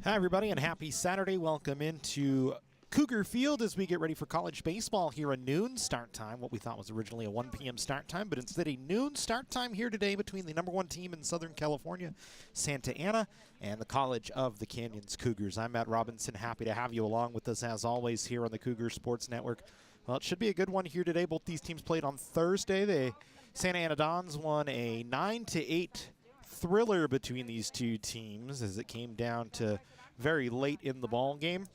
Hi, everybody, and happy Saturday. Welcome into Cougar Field as we get ready for college baseball here at noon start time. What we thought was originally a 1 p.m. start time, but instead a noon start time here today between the #1 team in Southern California, Santa Ana, and the College of the Canyons Cougars. I'm Matt Robinson. Happy to have you along with us as always here on the Cougar Sports Network. Well, it should be a good one here today. Both these teams played on Thursday. The Santa Ana Dons won a 9-8 thriller between these two teams as it came down to very late in the ball game.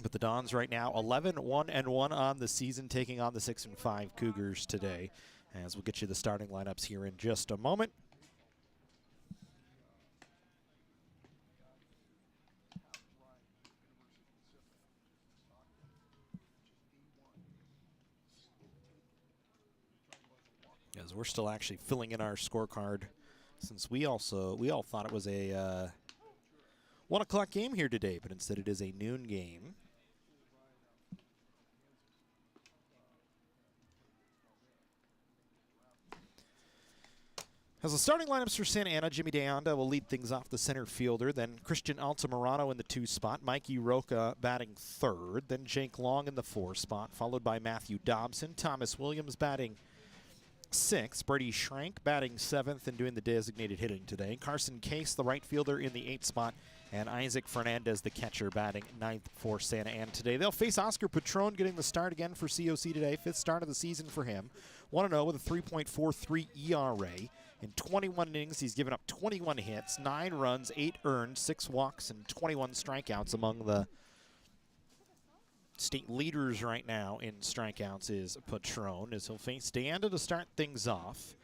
But the Dons right now 11-1-1 on the season, taking on the 6-5 Cougars today. As we'll get you the starting lineups here in just a moment. As we're still actually filling in our scorecard, since we all thought it was a 1 o'clock game here today, but instead it is a noon game. As the starting lineups for Santa Ana, Jimmy Deanda will lead things off, the center fielder. Then Christian Altamirano in the 2 spot. Mikey Roca batting 3rd. Then Jake Long in the 4 spot, followed by Matthew Dobson. Thomas Williams batting 6th. Brady Schrank batting 7th and doing the designated hitting today. Carson Case, the right fielder, in the 8th spot. And Isaac Fernandez, the catcher, batting 9th for Santa Ana today. They'll face Oscar Patron, getting the start again for COC today. 5th start of the season for him. 1-0 with a 3.43 ERA. In 21 innings, he's given up 21 hits, 9 runs, 8 earned, 6 walks, and 21 strikeouts. Among the state leaders right now in strikeouts is Patron, as he'll face Deanda to start things off.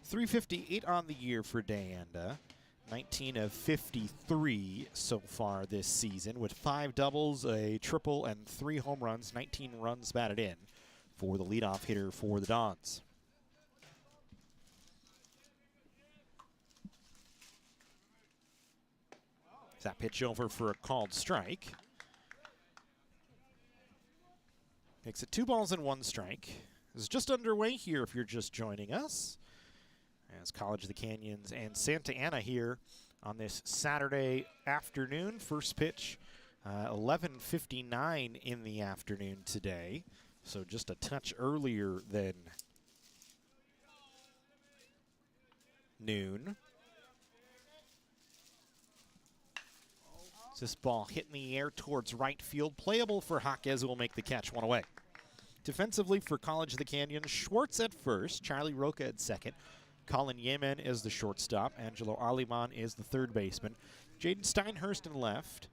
358 on the year for Deanda. 19 of 53 so far this season, with 5 doubles, a triple, and 3 home runs. 19 runs batted in for the leadoff hitter for the Dons. That pitch over for a called strike. Makes it 2 balls and 1 strike. It's just underway here if you're just joining us, as College of the Canyons and Santa Ana here on this Saturday afternoon. First pitch, 11:59 in the afternoon today, so just a touch earlier than noon. This ball hit in the air towards right field. Playable for Jaquez, who will make the catch, 1 away. Defensively for College of the Canyons, Schwartz at first, Charlie Roca at second. Colin Yemen is the shortstop. Angelo Aliman is the third baseman. Jaden Steinhurst in left.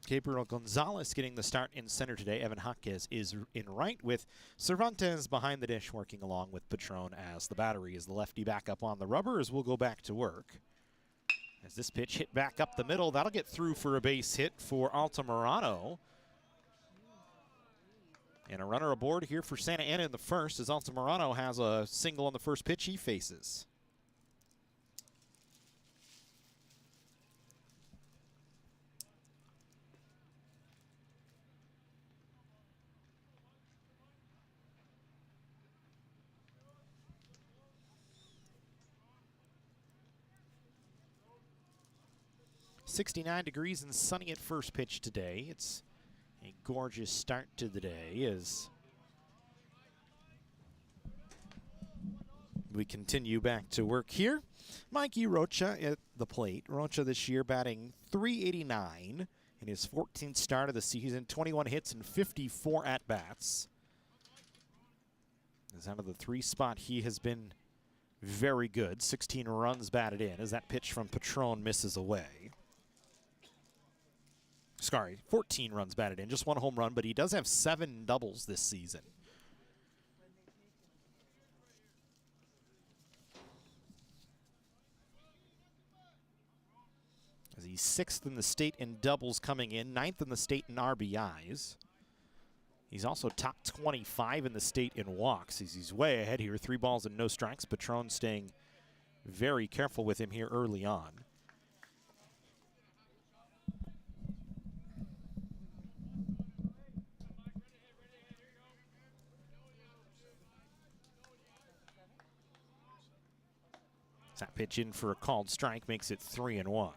Gabriel Gonzalez getting the start in center today. Evan Jaquez is in right, with Cervantes behind the dish working along with Patron as the battery is the lefty back up on the rubber as we'll go back to work. As this pitch hit back up the middle, that'll get through for a base hit for Altamirano. And a runner aboard here for Santa Ana in the first, as Altamirano has a single on the first pitch he faces. .69 degrees and sunny at first pitch today. It's a gorgeous start to the day as we continue back to work here. Mikey Rocha at the plate. Rocha this year batting .389 in his 14th start of the season. 21 hits and 54 at-bats. As out of the 3 spot, he has been very good. 16 runs batted in as that pitch from Patron misses away. Sorry, 14 runs batted in, just 1 home run, but he does have 7 doubles this season. As he's 6th in the state in doubles coming in, 9th in the state in RBIs. He's also top 25 in the state in walks. He's way ahead here, 3 balls and no strikes. Patron staying very careful with him here early on. That pitch in for a called strike makes it 3-1.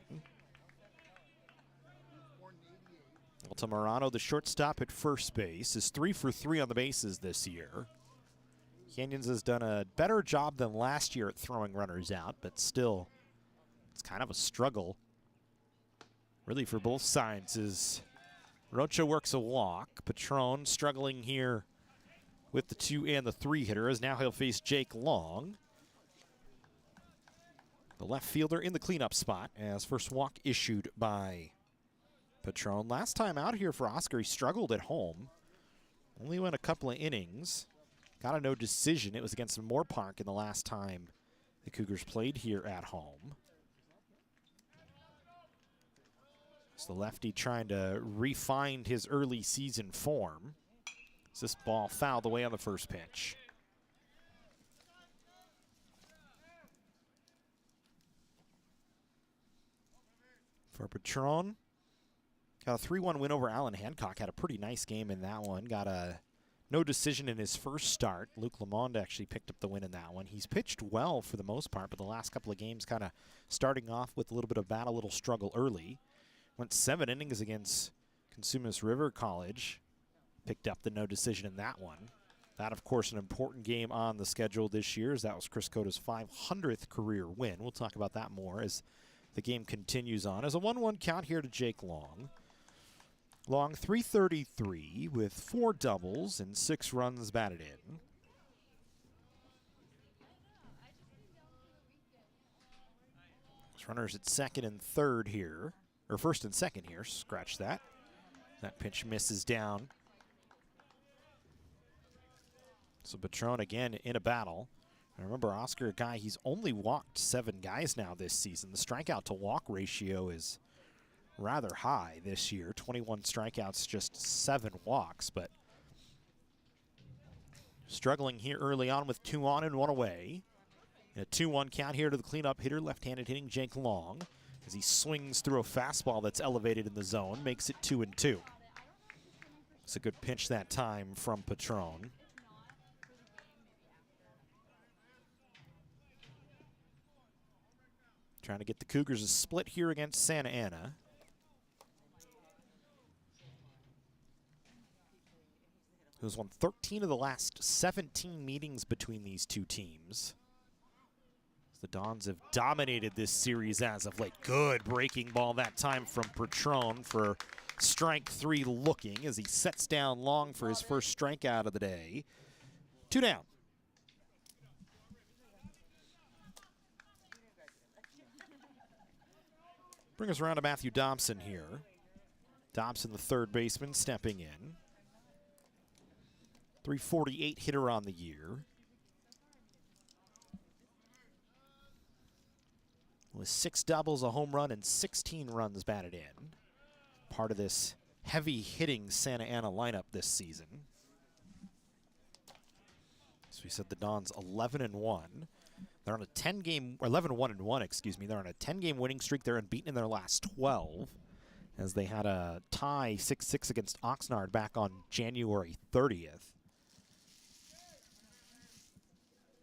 Altamirano, the shortstop at first base, is 3 for 3 on the bases this year. Canyons has done a better job than last year at throwing runners out, but still, it's kind of a struggle, really, for both sides, as Rocha works a walk. Patron struggling here with the 2 and the 3 hitter, as now he'll face Jake Long, the left fielder, in the cleanup spot, as first walk issued by Patron. Last time out here for Oscar, he struggled at home. Only went a couple of innings. Got a no decision. It was against Moore Park in the last time the Cougars played here at home. So the lefty trying to refine his early season form. As this ball fouled away on the first pitch. For Patron, got a 3-1 win over Allen Hancock. Had a pretty nice game in that one. Got a no decision in his first start. Luke Lamond actually picked up the win in that one. He's pitched well for the most part, but the last couple of games kind of starting off with a little bit of battle, a little struggle early. Went 7 innings against Consumnes River College. Picked up the no decision in that one. That, of course, an important game on the schedule this year, as that was Chris Cota's 500th career win. We'll talk about that more as the game continues on. As a 1-1 count here to Jake Long. Long, .333 with 4 doubles and 6 runs batted in. There's runners at second and third here, or first and second here. Scratch that. That pitch misses down. So Patron again in a battle. And remember, Oscar, a guy, he's only walked 7 guys now this season. The strikeout to walk ratio is rather high this year. 21 strikeouts, just 7 walks, but struggling here early on with 2 on and 1 away. And a 2-1 count here to the cleanup hitter, left-handed hitting Jake Long, as he swings through a fastball that's elevated in the zone, makes it 2-2. It's a good pitch that time from Patron. Trying to get the Cougars a split here against Santa Ana. Who's won 13 of the last 17 meetings between these two teams. The Dons have dominated this series as of late. Good breaking ball that time from Patron for strike 3 looking as he sets down Long for his first strikeout of the day. 2 down. Bring us around to Matthew Dobson here. Dobson, the third baseman, stepping in. .348 hitter on the year. With 6 doubles, a home run, and 16 runs batted in. Part of this heavy hitting Santa Ana lineup this season. So we said the Dons 11-1. They're on a 10-game, or 11-1-1, excuse me. They're on a 10-game winning streak. They're unbeaten in their last 12, as they had a tie 6-6 against Oxnard back on January 30th.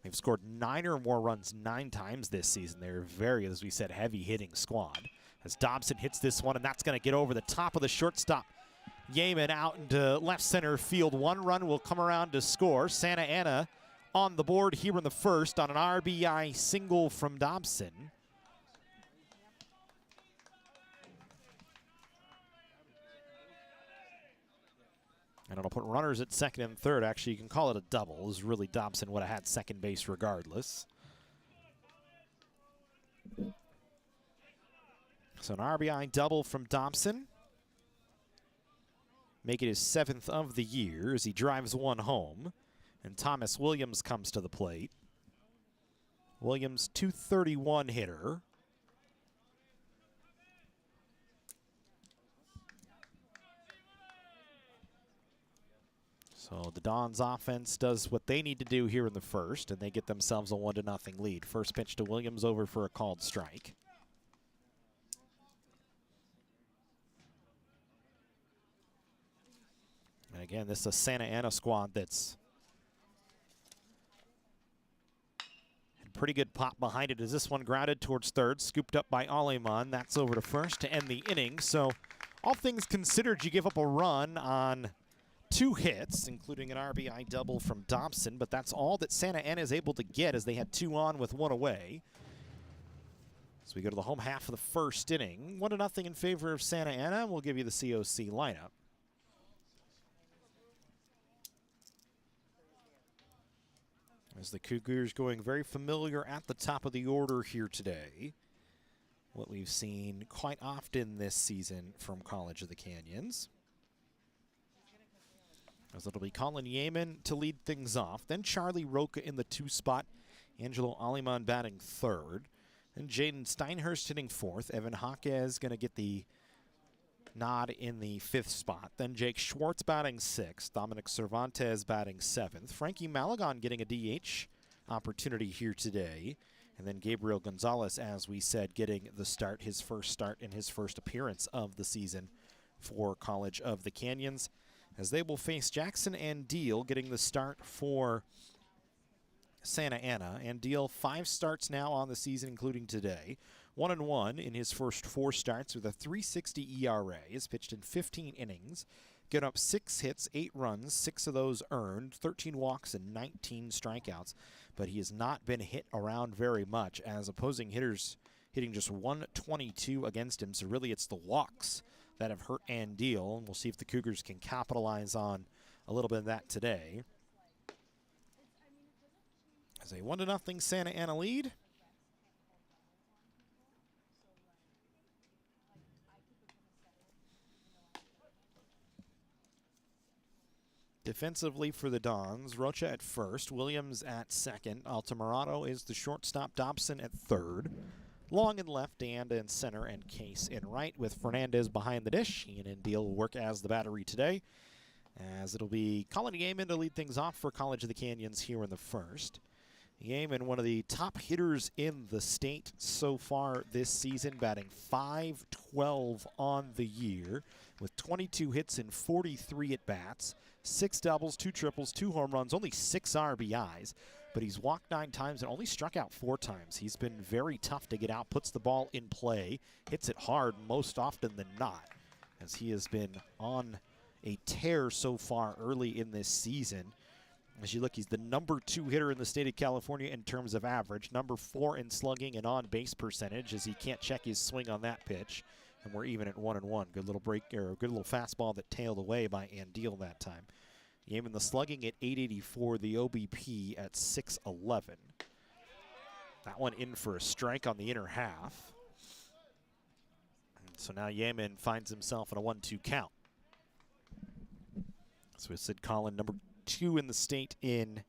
They've scored 9 or more runs 9 times this season. They're very, as we said, heavy-hitting squad. As Dobson hits this one, and that's going to get over the top of the shortstop. Yeaman out into left center field. 1 run will come around to score. Santa Ana on the board here in the first on an RBI single from Dobson. And it'll put runners at second and third. Actually, you can call it a double, as really Dobson would have had second base regardless. So an RBI double from Dobson. Make it his 7th of the year as he drives 1 home. And Thomas Williams comes to the plate. Williams, .231 hitter. So the Dons offense does what they need to do here in the first, and they get themselves a 1-0 lead. First pitch to Williams, over for a called strike. And again, this is a Santa Ana squad that's had pretty good pop behind it as this one grounded towards third, scooped up by Aleman. That's over to first to end the inning. So All things considered, you give up a run on 2 hits, including an RBI double from Dobson, but that's all that Santa Ana is able to get as they had 2 on with 1 away. So we go to the home half of the first inning. 1-0 in favor of Santa Ana. We'll give you the COC lineup. As the Cougars going very familiar at the top of the order here today. What we've seen quite often this season from College of the Canyons. As it'll be Colin Yeaman to lead things off. Then Charlie Roca in the 2 spot. Angelo Aliman batting 3rd. Then Jaden Steinhurst hitting 4th. Evan Jaquez going to get the nod in the 5th spot. Then Jake Schwartz batting 6th. Dominic Cervantes batting 7th. Frankie Malagon getting a DH opportunity here today. And then Gabriel Gonzalez, as we said, getting the start, his first start and his first appearance of the season for College of the Canyons. As they will face Jackson and Deal getting the start for Santa Ana. And Deal 5 starts now on the season, including today. 1-1 in his first 4 starts with a .360 ERA. Has pitched in 15 innings. Given up 6 hits, 8 runs, 6 of those earned, 13 walks and 19 strikeouts. But he has not been hit around very much, as opposing hitters hitting just 122 against him. So really it's the walks that have hurt Deal. And we'll see if the Cougars can capitalize on a little bit of that today. As a 1-0 Santa Ana lead. Defensively for the Dons, Rocha at first, Williams at second, Altamirano is the shortstop, Dobson at third. Long in left, Deanda in center, and Case in right, with Fernandez behind the dish. Ian and Deal will work as the battery today, as it'll be Colin Yeaman to lead things off for College of the Canyons here in the first. Yeaman, one of the top hitters in the state so far this season, batting .512 on the year, with 22 hits and 43 at-bats, 6 doubles, 2 triples, 2 home runs, only 6 RBIs. But he's walked 9 times and only struck out 4 times. He's been very tough to get out, puts the ball in play, hits it hard most often than not, as he has been on a tear so far early in this season. As you look, he's the #2 hitter in the state of California in terms of average, #4 in slugging and on-base percentage, as he can't check his swing on that pitch. And we're even at 1-1. Good little break, or a good little fastball that tailed away by Andeal that time. Yeaman the slugging at .884, the OBP at .611. That one in for a strike on the inner half. And so now Yeaman finds himself in a 1-2 count. So we said Colin, #2 in the state in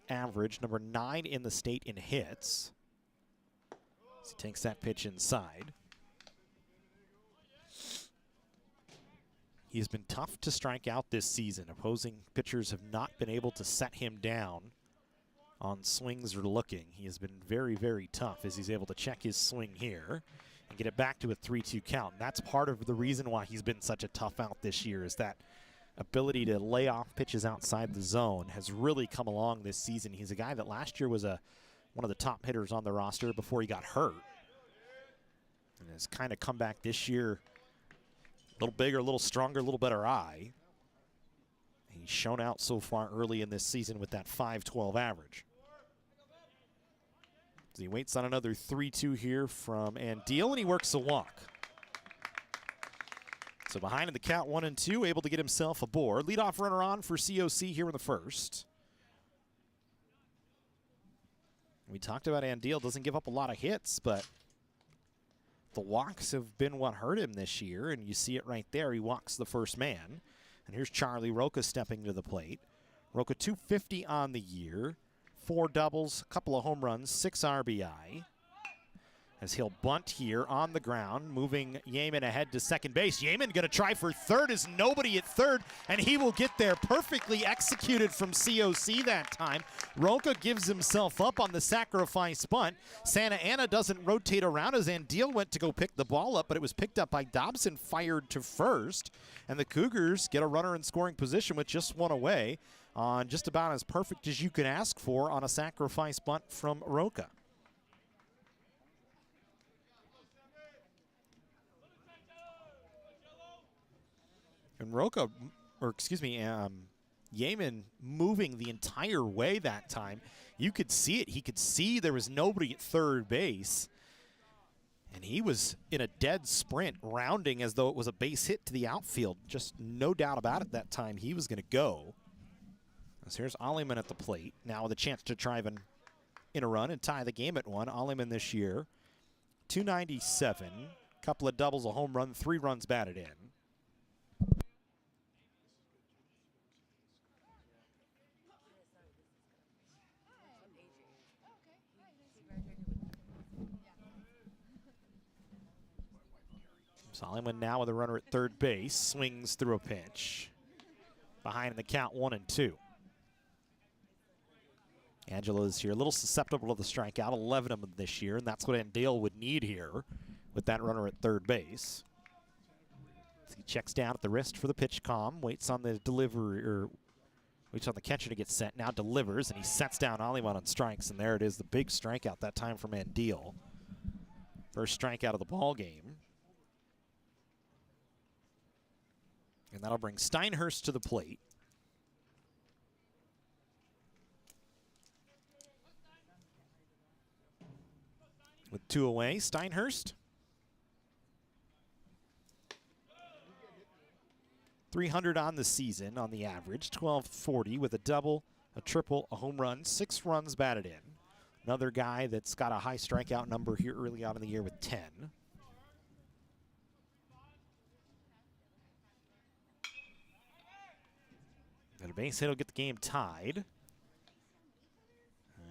average, #9 in the state in hits. As he takes that pitch inside. He's been tough to strike out this season. Opposing pitchers have not been able to set him down on swings or looking. He has been very, very tough as he's able to check his swing here and get it back to a 3-2 count. And that's part of the reason why he's been such a tough out this year, is that ability to lay off pitches outside the zone has really come along this season. He's a guy that last year was one of the top hitters on the roster before he got hurt, and has kind of come back this year a little bigger, a little stronger, a little better eye. He's shown out so far early in this season with that .512 average. So he waits on another 3-2 here from Andeal, and he works a walk. So behind in the count, 1-2, able to get himself aboard. Leadoff runner on for COC here in the first. We talked about Andeal, doesn't give up a lot of hits, but the walks have been what hurt him this year, and you see it right there. He walks the first man. And here's Charlie Roca stepping to the plate. Roca .250 on the year, 4 doubles, a couple of home runs, 6 RBI. As he'll bunt here on the ground, moving Yeaman ahead to second base. Yeaman going to try for third, is nobody at third, and he will get there. Perfectly executed from COC that time. Roca gives himself up on the sacrifice bunt. Santa Ana doesn't rotate around as Andeal went to go pick the ball up, but it was picked up by Dobson, fired to first. And the Cougars get a runner in scoring position with just 1 away, on just about as perfect as you could ask for on a sacrifice bunt from Roca. And Roca, or excuse me, Yeaman moving the entire way that time. You could see it. He could see there was nobody at third base. And he was in a dead sprint, rounding as though it was a base hit to the outfield. Just no doubt about it that time he was going to go. So here's Aliman at the plate. Now with a chance to try and in a run and tie the game at 1. Aliman this year, 297, couple of doubles, a home run, 3 runs batted in. Aliman now with a runner at third base, swings through a pitch. Behind in the count, 1-2. Angelo is here, a little susceptible to the strikeout, 11 of them this year, and that's what Andale would need here with that runner at third base. He checks down at the wrist for the pitch calm, waits on the delivery, or waits on the catcher to get set, now delivers, and he sets down Aliman on strikes, and there it is, the big strikeout that time from Andale. First strikeout of the ball game. And that'll bring Steinhurst to the plate. With 2 away, Steinhurst. 300 on the season on the average, 1240 with a double, a triple, a home run, 6 runs batted in. Another guy that's got a high strikeout number here early on in the year with 10. And a base hit will get the game tied.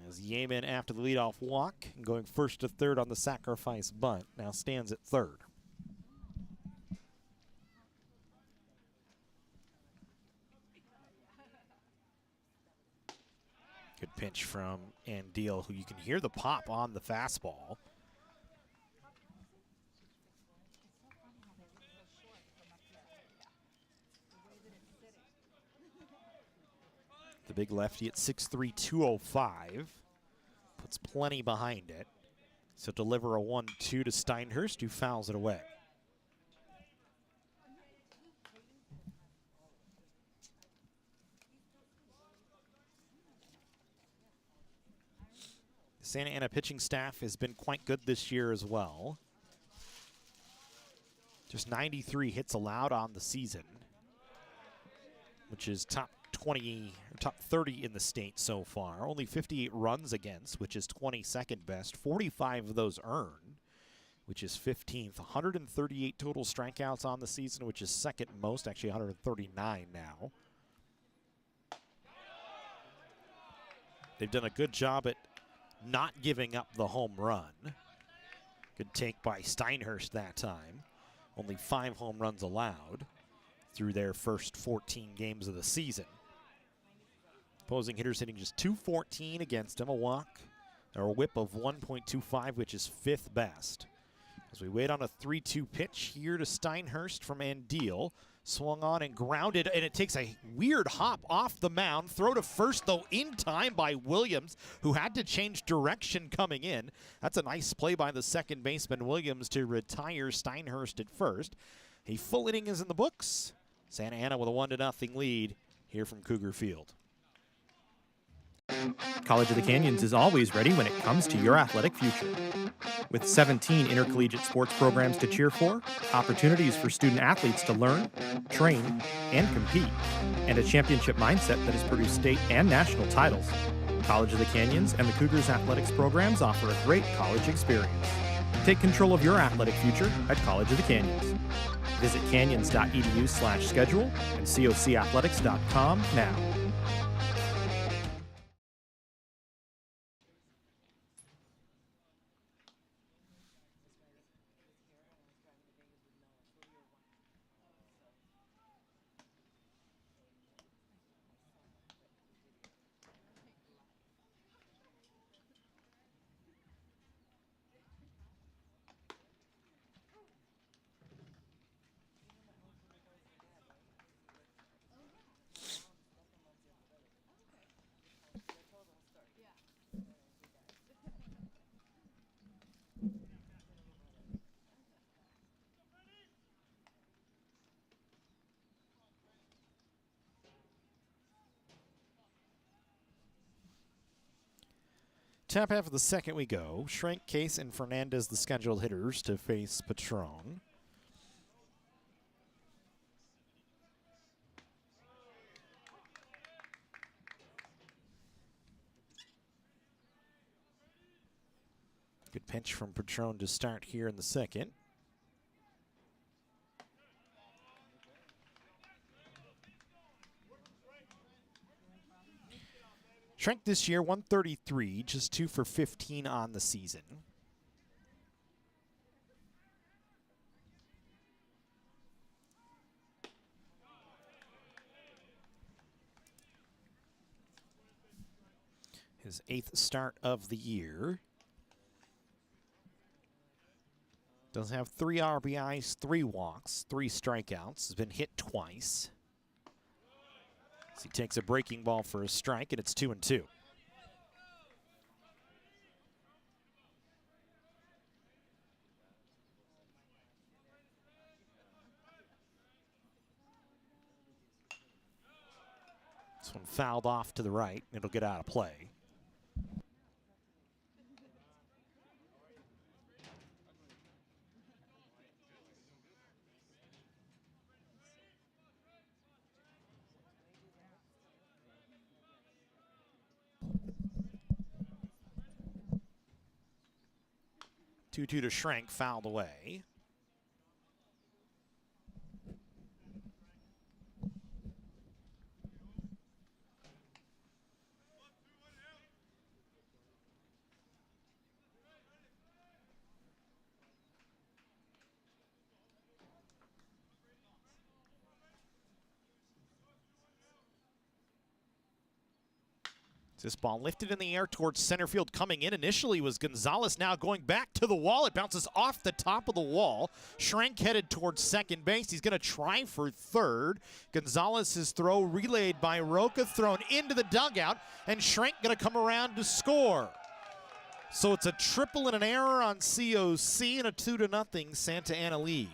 As Yeaman, after the leadoff walk, going first to third on the sacrifice bunt, now stands at third. Good pitch from Andale, who you can hear the pop on the fastball. The big lefty at 6'3", 205. Puts plenty behind it. So deliver a 1-2 to Steinhurst, who fouls it away. The Santa Ana pitching staff has been quite good this year as well. Just 93 hits allowed on the season, which is top 20, or top 30 in the state so far. Only 58 runs against, which is 22nd best. 45 of those earned, which is 15th. 138 total strikeouts on the season, which is second most, actually 139 now. They've done a good job at not giving up the home run. Good take by Steinhurst that time. Only 5 home runs allowed through their first 14 games of the season. Opposing hitters hitting just .214 against him, a walk, or a whip of 1.25, which is 5th best. As we wait on a 3-2 pitch here to Steinhurst from Andale. Swung on and grounded, and it takes a weird hop off the mound. Throw to first, though, in time by Williams, who had to change direction coming in. That's a nice play by the second baseman, Williams, to retire Steinhurst at first. A full inning is in the books. Santa Ana with a 1-0 lead here from Cougar Field. College of the Canyons is always ready when it comes to your athletic future. With 17 intercollegiate sports programs to cheer for, opportunities for student athletes to learn, train, and compete, and a championship mindset that has produced state and national titles, College of the Canyons and the Cougars athletics programs offer a great college experience. Take control of your athletic future at College of the Canyons. Visit canyons.edu/schedule and cocathletics.com now. Top half of the second we go. Schrenk, Case, and Fernandez, the scheduled hitters, to face Patron. Good pitch from Patron to start here in the second. Schrenk this year, 133, just 2 for 15 on the season. His 8th start of the year. Does have 3 RBIs, 3 walks, 3 strikeouts. Has been hit twice. As he takes a breaking ball for a strike, and it's 2-2. This one fouled off to the right. It'll get out of play. Two-two to Schrenk, fouled away. This ball lifted in the air towards center field. Coming in initially was Gonzalez, now going back to the wall. It bounces off the top of the wall. Schrenk headed towards second base. He's going to try for third. Gonzalez's throw relayed by Roca, thrown into the dugout, and Schrenk going to come around to score. So it's a triple and an error on COC and a 2-0 Santa Ana lead.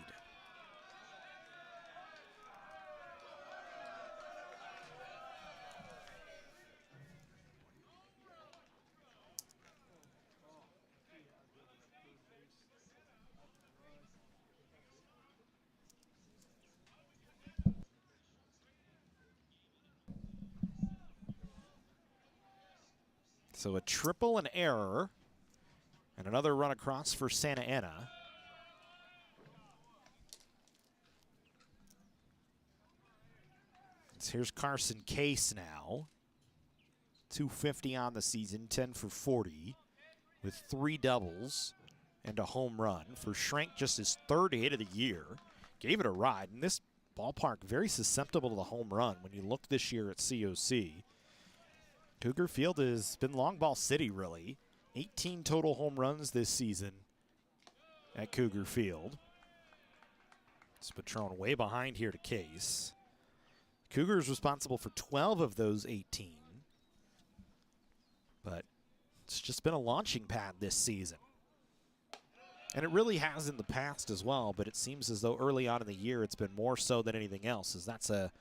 So a triple, an error, and another run across for Santa Ana. So here's Carson Case now. 250 on the season, 10 for 40, with 3 doubles and a home run. For Schrenk, just his 3rd hit of the year. Gave it a ride, and this ballpark very susceptible to the home run when you look this year at COC. Cougar Field has been long ball city, really. 18 total home runs this season at Cougar Field. It's Patron way behind here to Case. Cougars responsible for 12 of those 18. But it's just been a launching pad this season. And it really has in the past as well, but it seems as though early on in the year it's been more so than anything else, as that's a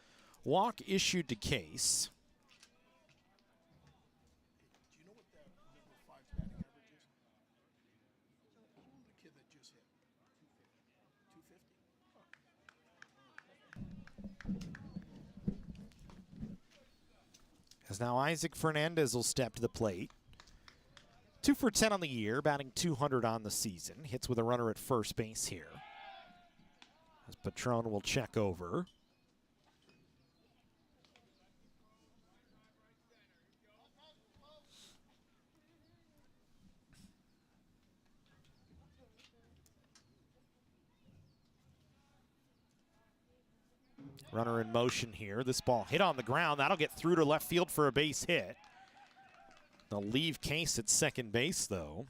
walk issued to Case. As now Isaac Fernandez will step to the plate. 2 for 10 on the year, batting 200 on the season. Hits with a runner at first base here. As Patron will check over. Runner in motion here. This ball hit on the ground. That'll get through to left field for a base hit. They'll leave Case at second base, though.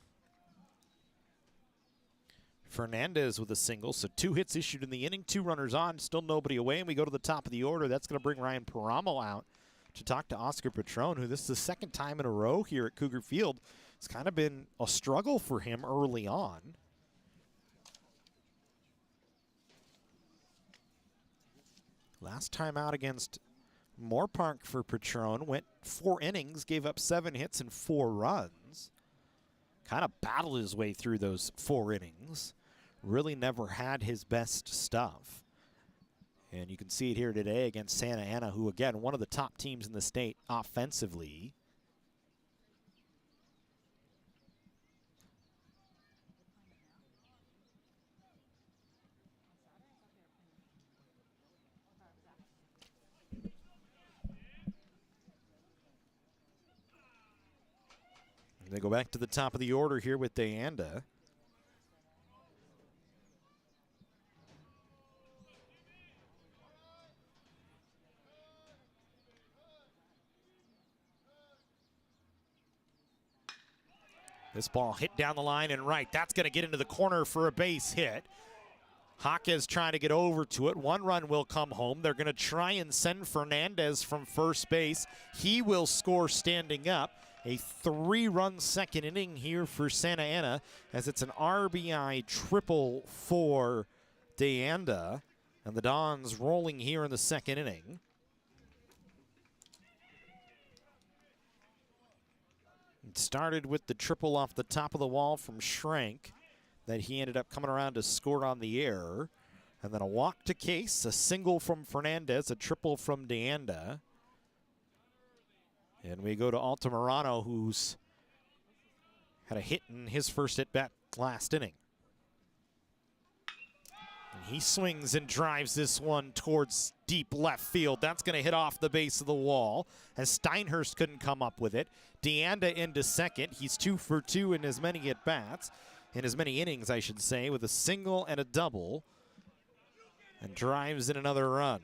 Fernandez with a single, so 2 hits issued in the inning, 2 runners on, still nobody away, and we go to the top of the order. That's going to bring Ryan Paramo out to talk to Oscar Patron, who this is the 2nd time in a row here at Cougar Field. It's kind of been a struggle for him early on. Last time out against Moore Park for Patron, went 4 innings, gave up 7 hits and 4 runs. kind of battled his way through those 4 innings. Really never had his best stuff. And you can see it here today against Santa Ana, who, again, one of the top teams in the state offensively. And they go back to the top of the order here with Deanda. This ball hit down the line and right. That's going to get into the corner for a base hit. Jaquez trying to get over to it. 1 run will come home. They're going to try and send Fernandez from first base. He will score standing up. A 3-run second inning here for Santa Ana, as it's an RBI triple for Deanda. And the Dons rolling here in the second inning. It started with the triple off the top of the wall from Schrank that he ended up coming around to score on the air. And then a walk to Case, a single from Fernandez, a triple from Deanda. And we go to Altamirano, who's had a hit in his first at-bat last inning. And he swings and drives this one towards deep left field. That's going to hit off the base of the wall, as Steinhurst couldn't come up with it. Deanda into second. He's 2 for 2 in as many at-bats, in as many innings, I should say, with a single and a double, and drives in another run.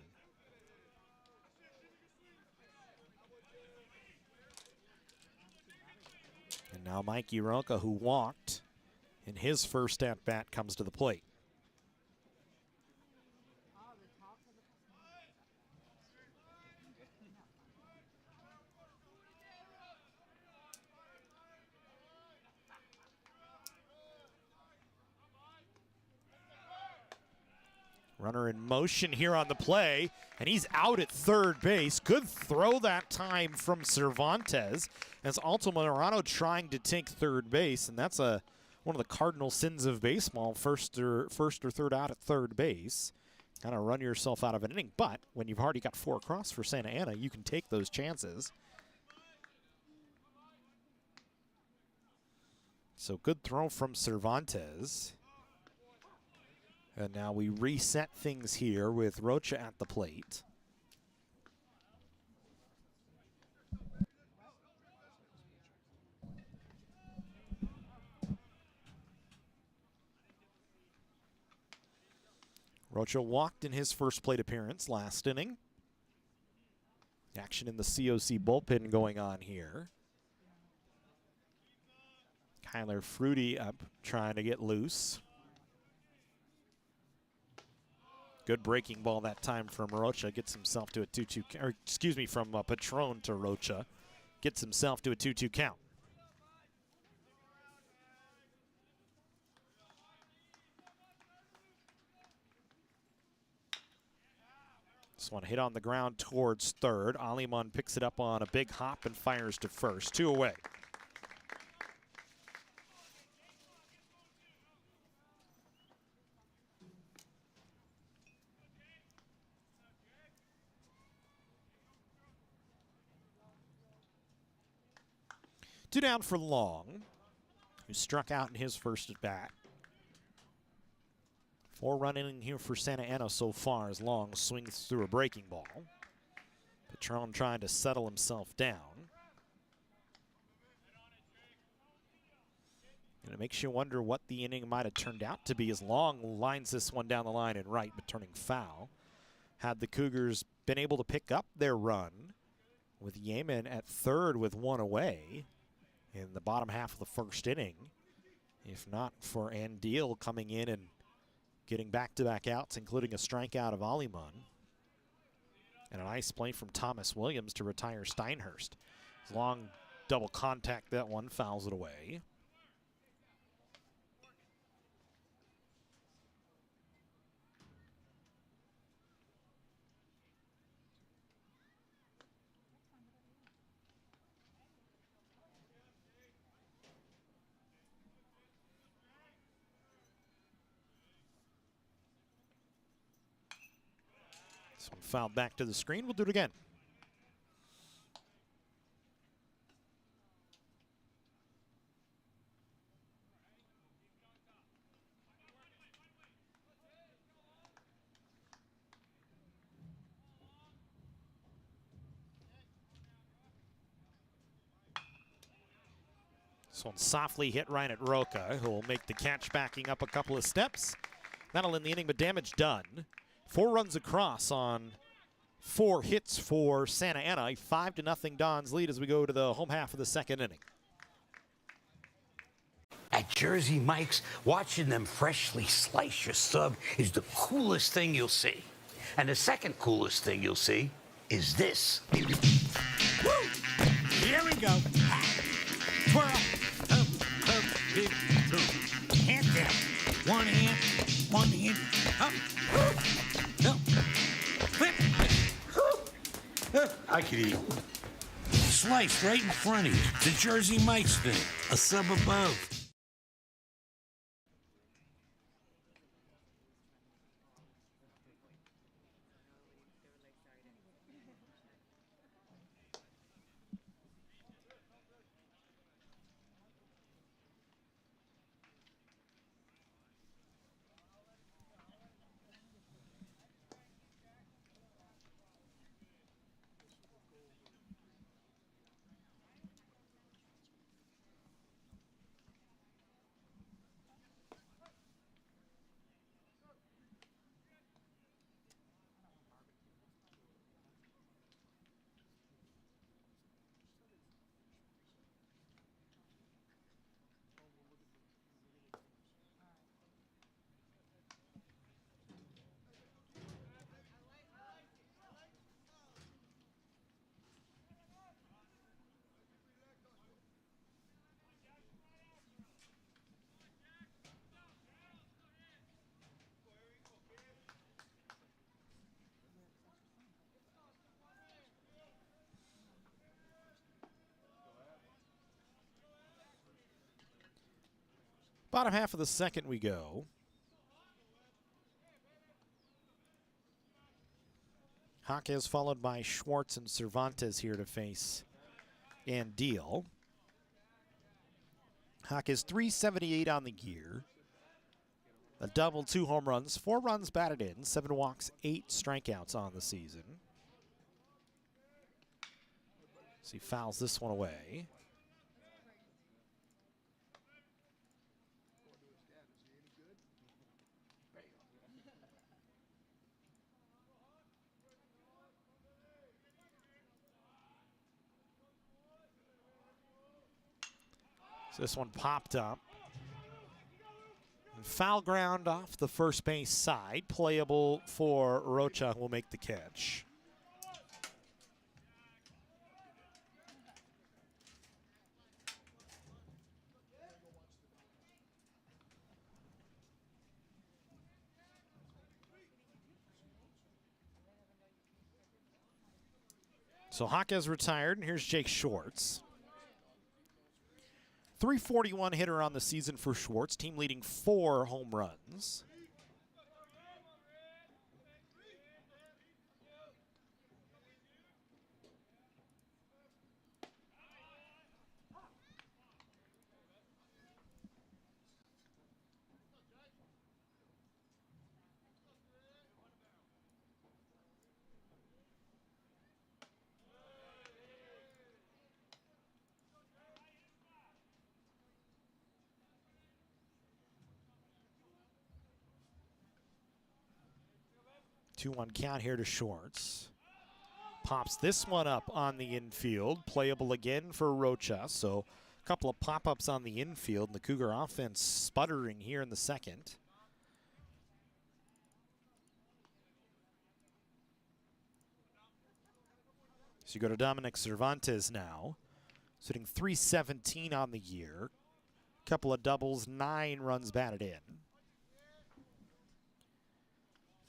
And now Mikey Roca, who walked in his first at-bat, comes to the plate. Runner in motion here on the play, and he's out at third base. Good throw that time from Cervantes, as Altamirano trying to take third base, and that's one of the cardinal sins of baseball, first or third out at third base. Kind of run yourself out of an inning, but when you've already got 4 across for Santa Ana, you can take those chances. So good throw from Cervantes. And now we reset things here with Rocha at the plate. Rocha walked in his first plate appearance last inning. Action in the COC bullpen going on here. Kyler Fruity up trying to get loose. Good breaking ball that time from Rocha. Gets himself to a 2-2, or excuse me, from Patron to Rocha. Gets himself to a 2-2 count. This one hit on the ground towards third. Aliman picks it up on a big hop and fires to first. 2 away. Two down for Long, who struck out in his first at bat. 4-run inning here for Santa Ana so far, as Long swings through a breaking ball. Patron trying to settle himself down. And it makes you wonder what the inning might have turned out to be, as Long lines this one down the line and right, but turning foul. Had the Cougars been able to pick up their run with Yemen at third with 1 away in the bottom half of the first inning, if not for Andeel coming in and getting back-to-back outs, including a strikeout of Aliman. And a nice play from Thomas Williams to retire Steinhurst. Long double contact that one, fouls it away. So foul back to the screen. We'll do it again. This one softly hit right at Roca, who will make the catch backing up a couple of steps. That'll end the inning, but damage done. 4 runs across on 4 hits for Santa Ana. A 5-0 Dons lead as we go to the home half of the second inning. At Jersey Mike's, watching them freshly slice your sub is the coolest thing you'll see. And the second coolest thing you'll see is this. Woo! Here we go. Twirl. Up, big two. Hand down. One hand. Up. Up. Flip. I could eat. Slice right in front of you. The Jersey Mike's thing. A sub above. Bottom half of the second we go. Jaquez followed by Schwartz and Cervantes here to face and deal. Jaquez 378 on the year. A double, 2 home runs, 4 runs batted in, 7 walks, 8 strikeouts on the season. So he fouls this one away. So this one popped up. And foul ground off the first base side. Playable for Rocha, who will make the catch. So Jaquez retired, and here's Jake Schwartz. 341 hitter on the season for Schwartz, team leading 4 home runs. Two-one count here to Schwartz. Pops this one up on the infield. Playable again for Rocha. So a couple of pop-ups on the infield. And the Cougar offense sputtering here in the second. So you go to Dominic Cervantes now. Sitting 317 on the year. Couple of doubles, 9 runs batted in.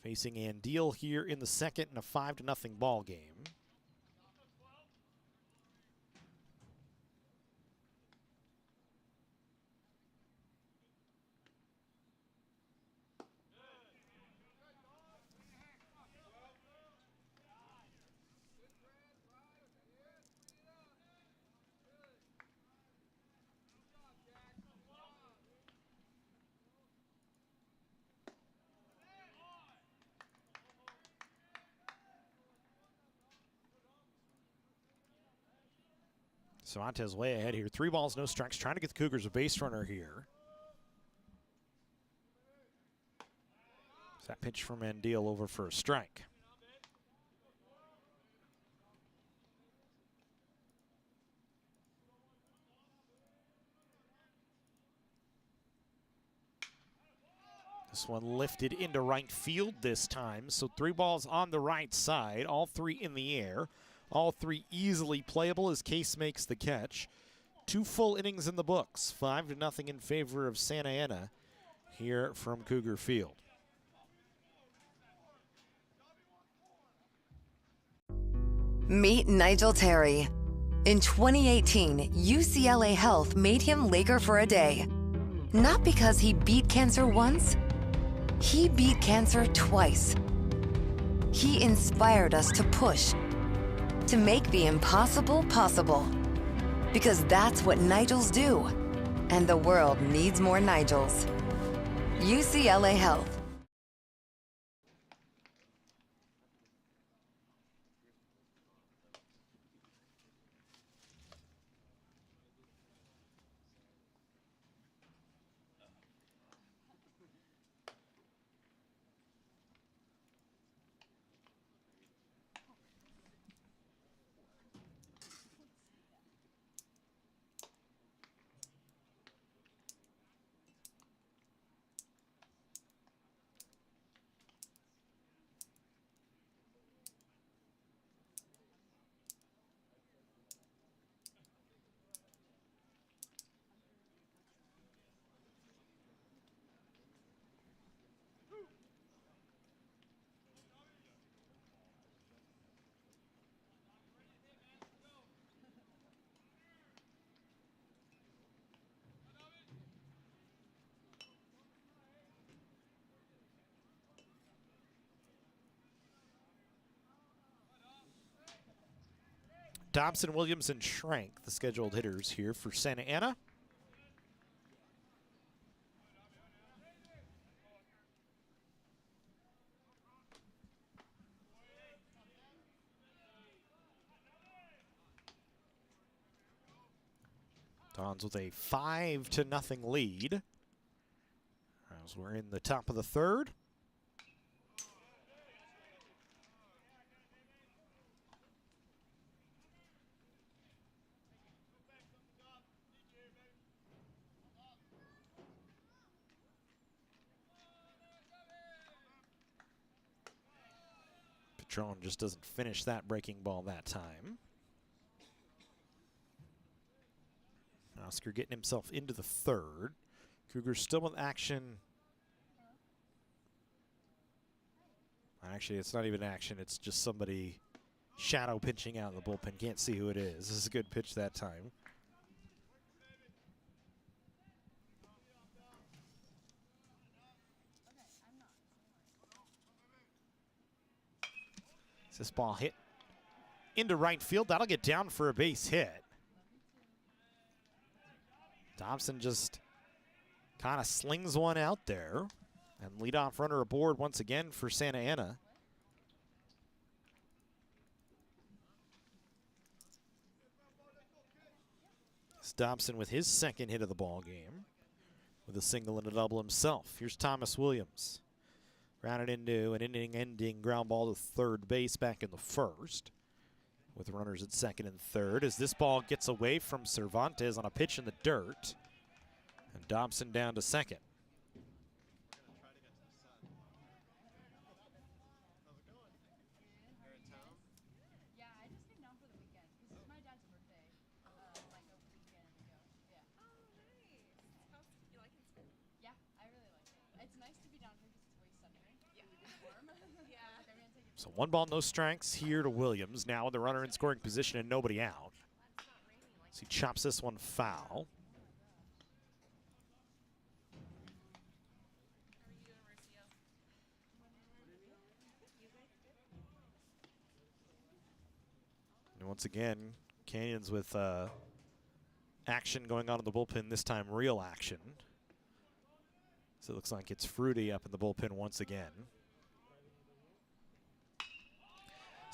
Facing Andeal here in the second in a 5-0 ball game. Cervantes way ahead here. 3 balls, no strikes, trying to get the Cougars a base runner here. That pitch from Mandiel over for a strike. This one lifted into right field this time. So 3 balls on the right side, all 3 in the air. All 3 easily playable as Case makes the catch. 2 full innings in the books. 5-0 in favor of Santa Ana here from Cougar Field. Meet Nigel Terry. In 2018, UCLA Health made him Laker for a day. Not because he beat cancer once, he beat cancer twice. He inspired us to push, to make the impossible possible. Because that's what Nigels do. And the world needs more Nigels. UCLA Health. Dobson, Williams, and Schrank, the scheduled hitters here for Santa Ana. Dons with a 5-0 lead as we're in the top of the 3rd. Patron just doesn't finish that breaking ball that time. Oscar getting himself into the 3rd. Cougars still with action. Actually, it's not even action. It's just somebody shadow pitching out in the bullpen. Can't see who it is. This is a good pitch that time. This ball hit into right field. That'll get down for a base hit. Dobson just kind of slings one out there. And leadoff runner aboard once again for Santa Ana. It's Dobson with his 2nd hit of the ball game with a single and a double himself. Here's Thomas Williams. Grounded into an inning-ending ground ball to 3rd base back in the 1st. With runners at 2nd and 3rd as this ball gets away from Cervantes on a pitch in the dirt. And Dobson down to 2nd. So 1 ball, no strikes here to Williams. Now with the runner in scoring position and nobody out. So he chops this one foul. And once again, Canyons with action going on in the bullpen, this time real action. So it looks like it's Fruity up in the bullpen once again.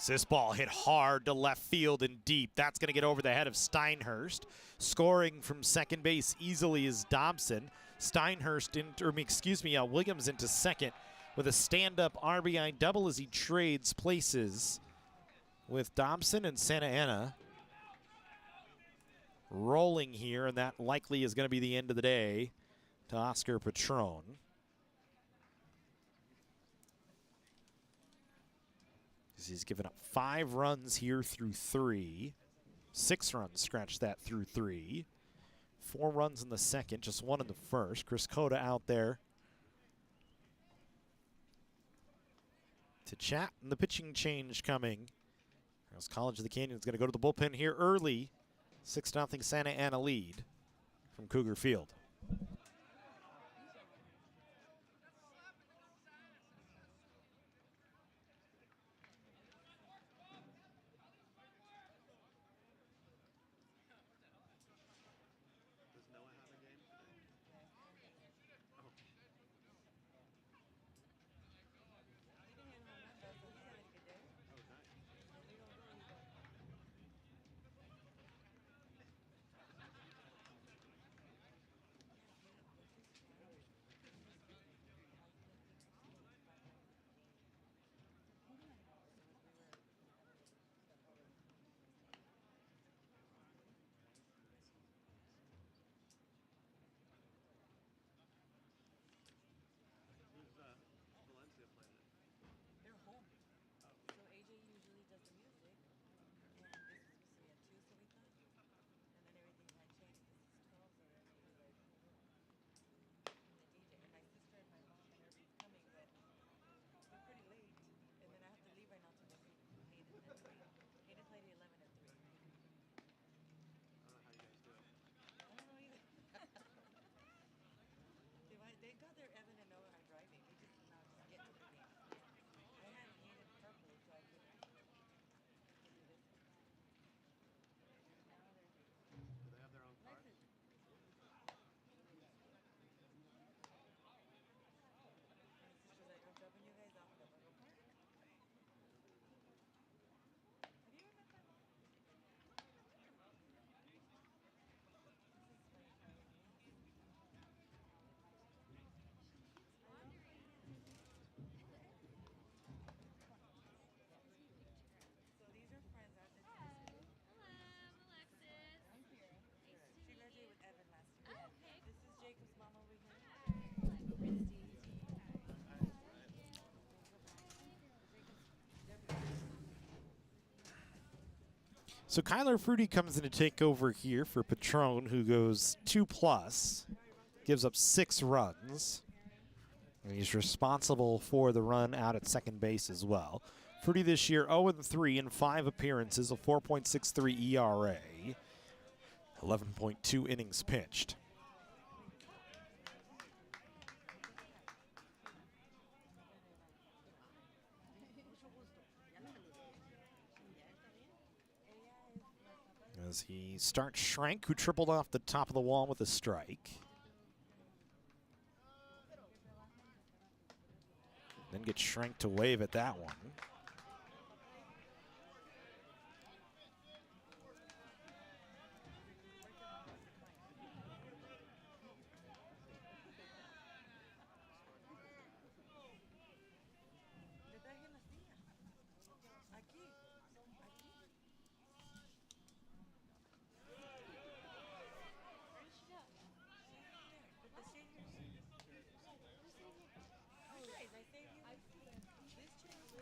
This ball hit hard to left field and deep. That's going to get over the head of Steinhurst. Scoring from second base easily is Dobson. Williams into second with a stand-up RBI double as he trades places with Dobson and Santa Ana. Rolling here, and that likely is going to be the end of the day to Oscar Patron. He's given up 5 runs here through 3. 6 runs, scratch that, through 3. 4 runs in the second, just 1 in the first. Chris Cota out there to chat, and the pitching change coming. As College of the Canyon is going to go to the bullpen here early. 6-0 Santa Ana lead from Cougar Field. So Kyler Fruity comes in to take over here for Patron, who goes 2+, gives up 6 runs. And he's responsible for the run out at second base as well. Fruity this year 0-3 in 5 appearances, a 4.63 ERA, 11.2 innings pitched. As he starts Schrank, who tripled off the top of the wall with a strike. Then gets Schrank to wave at that one.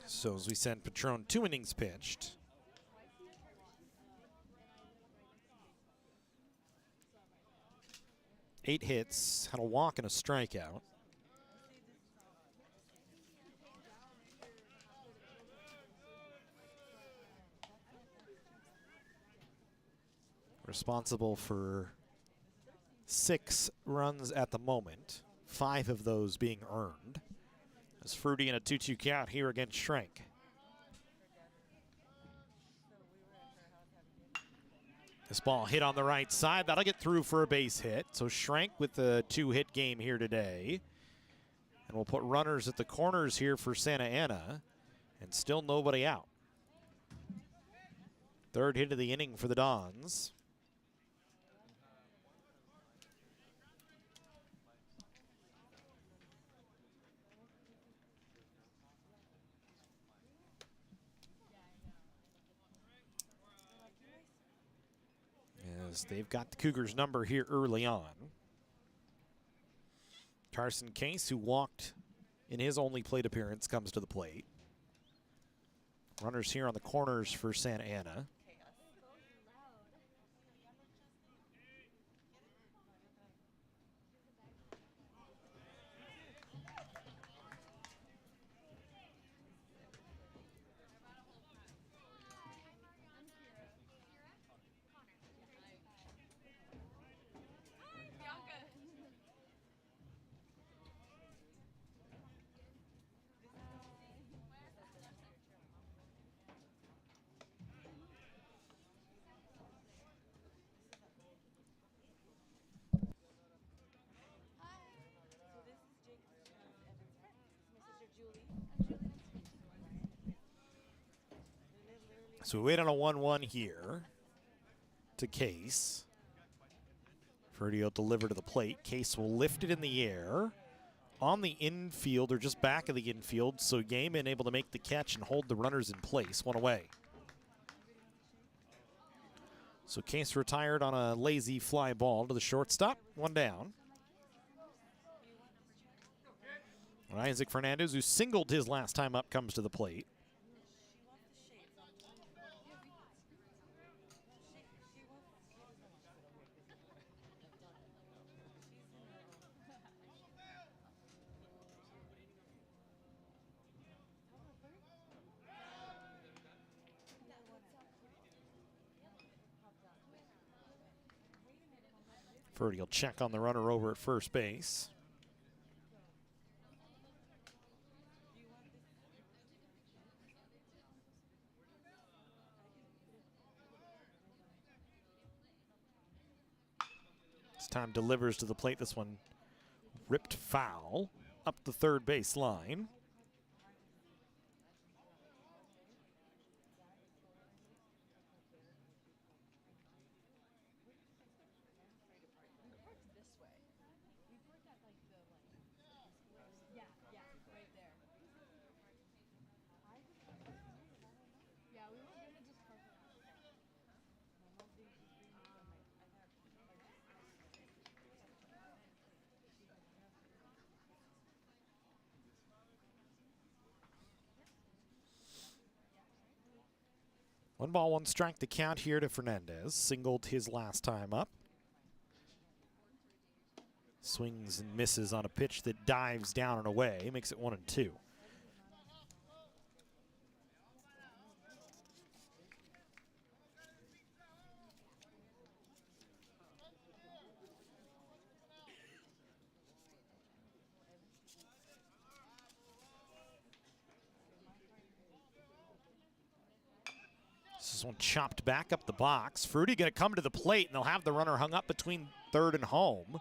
So as we send Patron 2 innings pitched. Eight hits, had a walk and a strikeout. Responsible for 6 runs at the moment, 5 of those being earned. As Fruity in a 2-2 count here against Schrank. This ball hit on the right side. That'll get through for a base hit. So Schrank with the 2-hit game here today. And we'll put runners at the corners here for Santa Ana. And still nobody out. Third hit of the inning for the Dons. As they've got the Cougars' number here early on. Carson Case, who walked in his only plate appearance, comes to the plate. Runners here on the corners for Santa Ana. So we wait on a 1-1 here to Case. Ferdy will deliver to the plate. Case will lift it in the air on the infield or just back of the infield. So Gaiman able to make the catch and hold the runners in place. One away. So Case retired on a lazy fly ball to the shortstop. One down. And Isaac Fernandez, who singled his last time up, comes to the plate. Ferdy will check on the runner over at first base. This time delivers to the plate. This one ripped foul up the third base line. One ball, one strike, the count here to Fernandez. Singled his last time up. Swings and misses on a pitch that dives down and away. Makes it 1-2. This one chopped back up the box. Fruity going to come to the plate, and they'll have the runner hung up between third and home.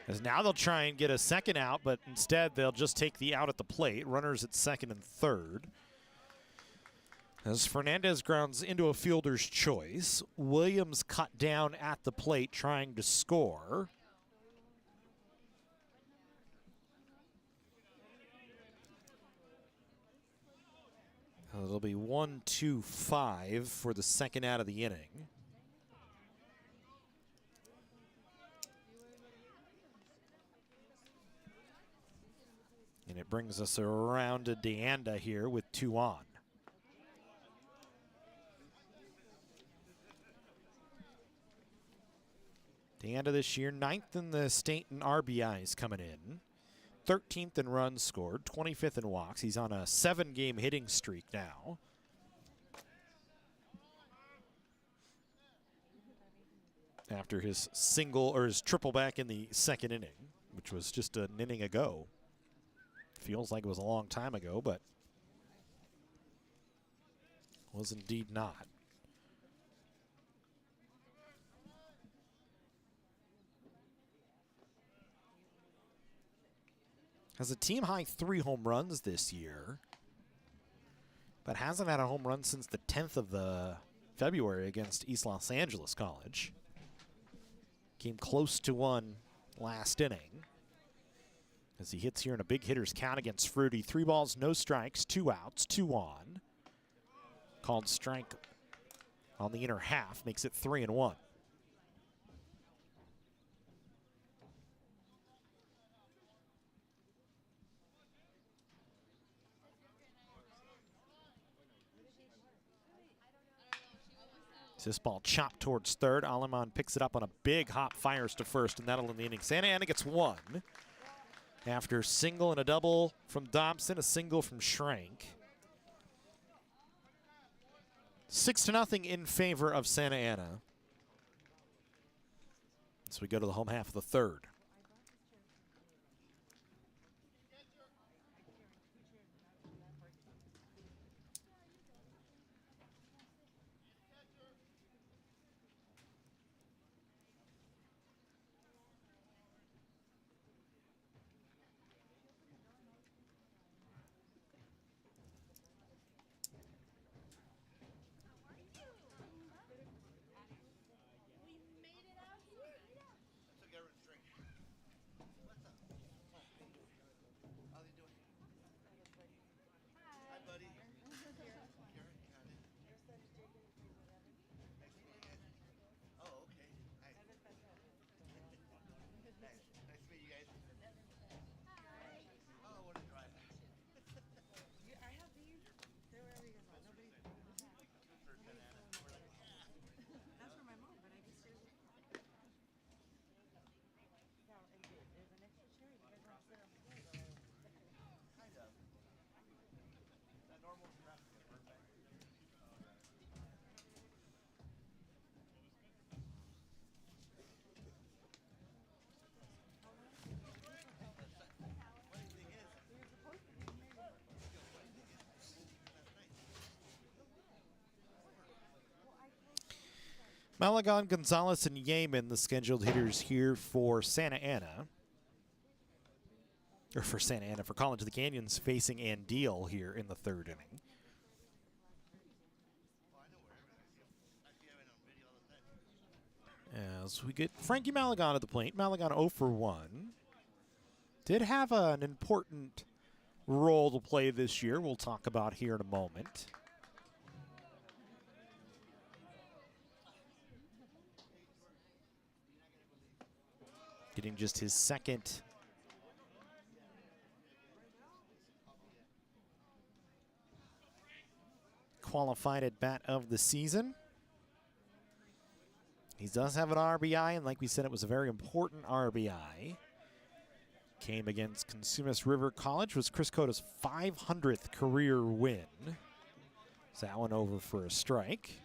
As now they'll try and get a second out, but instead they'll just take the out at the plate. Runners at second and third. As Fernandez grounds into a fielder's choice, Williams cut down at the plate trying to score. It'll be 1-2-5 for the second out of the inning. And it brings us around to Deanda here with 2 on. Deanda this year, 9th in the state in RBIs coming in. 13th in runs scored, 25th in walks. He's on a 7-game hitting streak now. After his single or his triple back in the second inning, which was just an inning ago. Feels like it was a long time ago, but was indeed not. Has a team high 3 home runs this year. but hasn't had a home run since the 10th of the February against East Los Angeles College. Came close to one last inning as he hits here in a big hitter's count against Fruity. 3 balls, no strikes, 2 outs, 2 on. Called strike on the inner half, makes it 3-1. This ball chopped towards third. Aleman picks it up on a big hop, fires to first, and that'll end the inning. Santa Ana gets 1 after single and a double from Dobson, a single from Schrank. 6-0 in favor of Santa Ana. So we go to the home half of the third. Malagon, Gonzalez, and Yeaman, the scheduled hitters here for Santa Ana. Or for Santa Ana, for College of the Canyons, facing Andeal here in the third inning. As we get Frankie Malagon at the plate. Malagon 0 for 1. Did have an important role to play this year, we'll talk about here in a moment. Getting just his second qualified at bat of the season. He does have an RBI, and like we said, it was a very important RBI. Came against Consumnes River College, was Chris Cota's 500th career win. So that one over for a strike.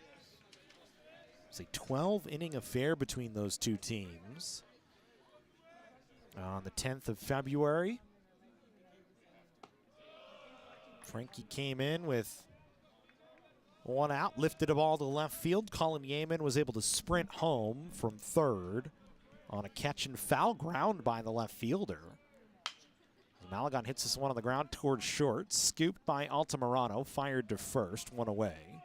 It's a 12-inning affair between those two teams. On the 10th of February, Frankie came in with 1 out, lifted a ball to left field. Colin Yeaman was able to sprint home from third on a catch and foul ground by the left fielder. Malagon hits this one on the ground towards short, scooped by Altamirano, fired to first, 1 away.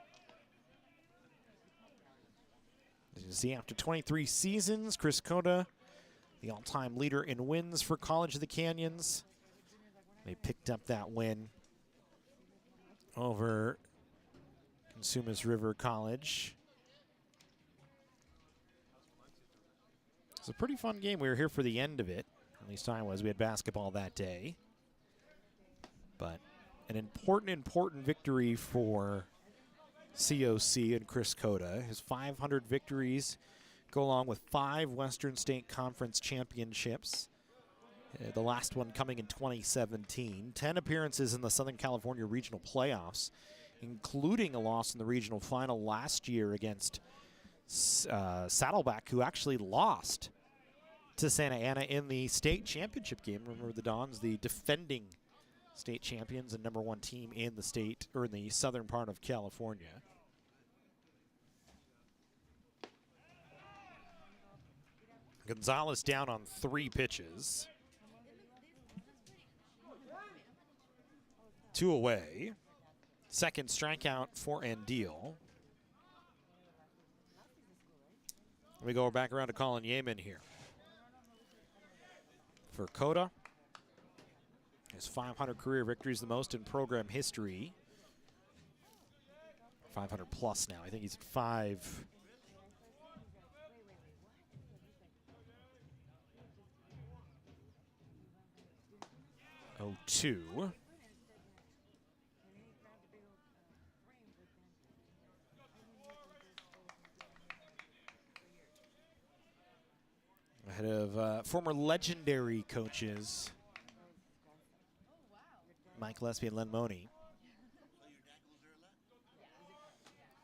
As you see, after 23 seasons, Chris Cota, the all-time leader in wins for College of the Canyons. They picked up that win over Consumnes River College. It's a pretty fun game. We were here for the end of it. At least I was. We had basketball that day. But an important victory for COC and Chris Cota. His 500 victories go along with 5 Western State Conference championships. The last one coming in 2017. 10 appearances in the Southern California Regional Playoffs, including a loss in the regional final last year against Saddleback, who actually lost to Santa Ana in the state championship game. Remember, the Dons, the defending state champions and #1 team in the state, or in the southern part of California. Gonzalez down on 3 pitches. 2 away. Second strikeout for Andeal. We go back around to Colin Yeaman here. For Coda, his 500 career victories, the most in program history. 500 plus now. I think he's at 502. Ahead of former legendary coaches Mike Gillespie and Len Money.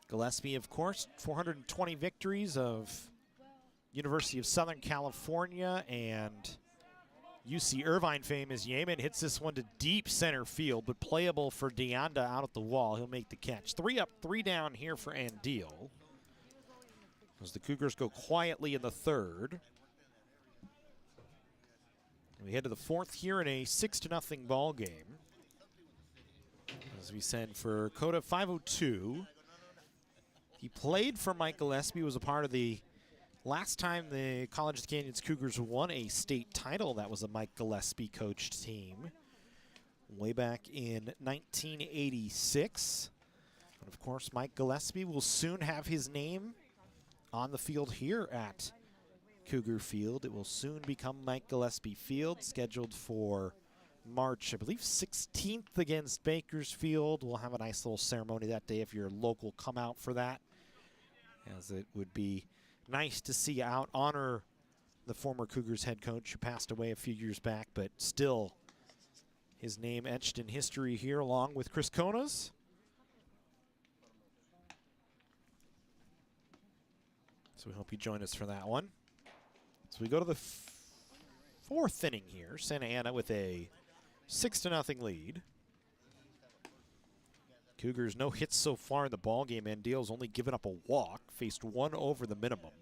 Gillespie, of course, 420 victories of University of Southern California and UC Irvine fame as Yeaman hits this one to deep center field, but playable for Deanda out at the wall. He'll make the catch. 3 up, 3 down here for Andeal, as the Cougars go quietly in the third. We head to the fourth here in a 6-0 ball game. As we send for Coda, 502. He played for Mike Gillespie, was a part of the last time the College of the Canyons Cougars won a state title. That was a Mike Gillespie coached team way back in 1986. And of course, Mike Gillespie will soon have his name on the field here at Cougar Field. It will soon become Mike Gillespie Field, scheduled for March, I believe, 16th against Bakersfield. We'll have a nice little ceremony that day if you're local. Come out for that, as it would be nice to see out, honor the former Cougars head coach who passed away a few years back, but still his name etched in history here along with Chris Kona's. So we hope you join us for that one. So we go to the fourth inning here. Santa Ana with a 6-0 lead. Cougars no hits so far in the ballgame. Andeal's only given up a walk, faced 1 over the minimum.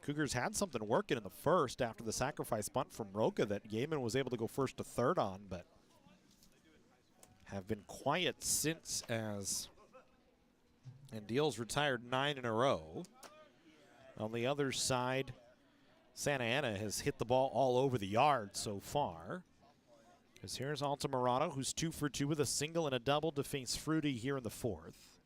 Cougars had something working in the first after the sacrifice bunt from Roca that Yeaman was able to go first to third on, but have been quiet since, as Andeal's retired 9 in a row. On the other side, Santa Ana has hit the ball all over the yard so far. Because here's Altamirano, who's 2 for 2 with a single and a double to face Fruity here in the fourth.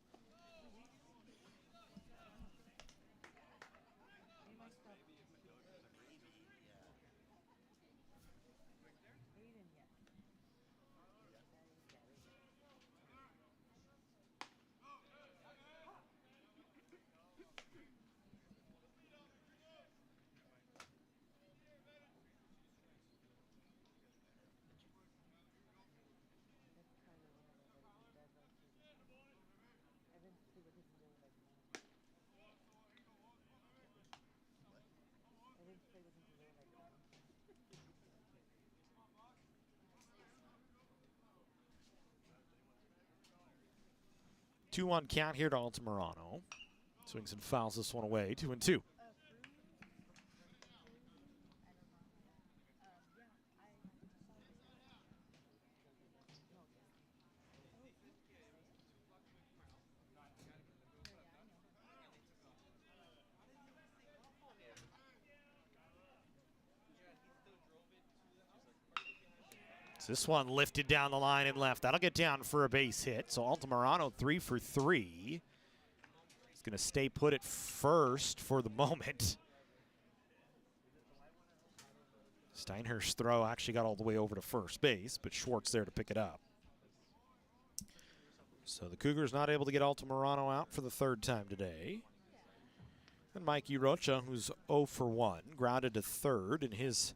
Two-one count here to Altamirano. Swings and fouls this one away, 2-2. This one lifted down the line and left. That'll get down for a base hit. So Altamirano 3 for 3. He's going to stay put at first for the moment. Steinhurst's throw actually got all the way over to first base, but Schwartz there to pick it up. So the Cougars not able to get Altamirano out for the third time today. And Mikey Rocha, who's 0 for 1, grounded to third in his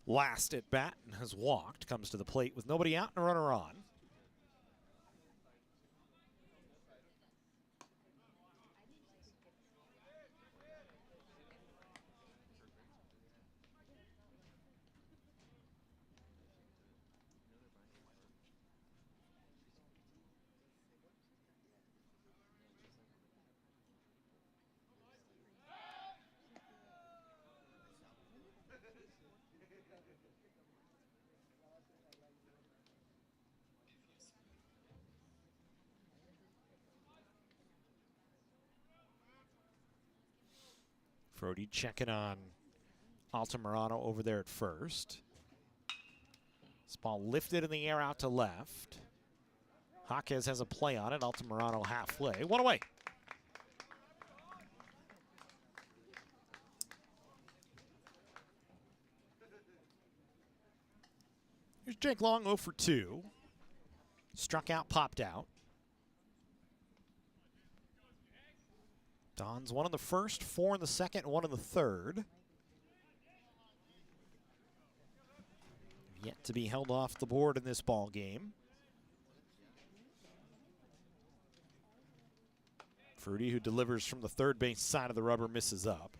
last at bat and has walked, comes to the plate with nobody out and a runner on. Frody checking on Altamirano over there at first. This ball lifted in the air out to left. Jaquez has a play on it. Altamirano halfway. One away. Here's Jake Long, 0 for 2. Struck out, popped out. Don's 1 in the first, 4 in the second, 1 in the third. Yet to be held off the board in this ball game. Frody, who delivers from the third base side of the rubber, misses up.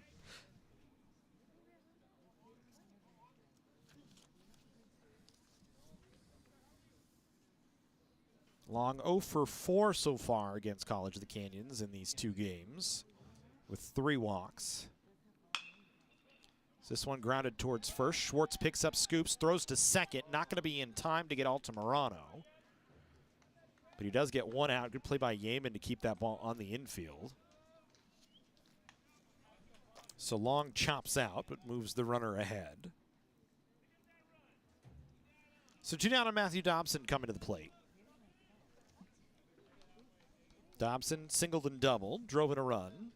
Long 0 for 4 so far against College of the Canyons in these 2 games, with 3 walks. This one grounded towards first. Schwartz picks up scoops, throws to second. Not going to be in time to get Altamirano. But he does get 1 out. Good play by Yeaman to keep that ball on the infield. So Long chops out, but moves the runner ahead. So 2 down on Matthew Dobson coming to the plate. Dobson singled and doubled, drove in a run.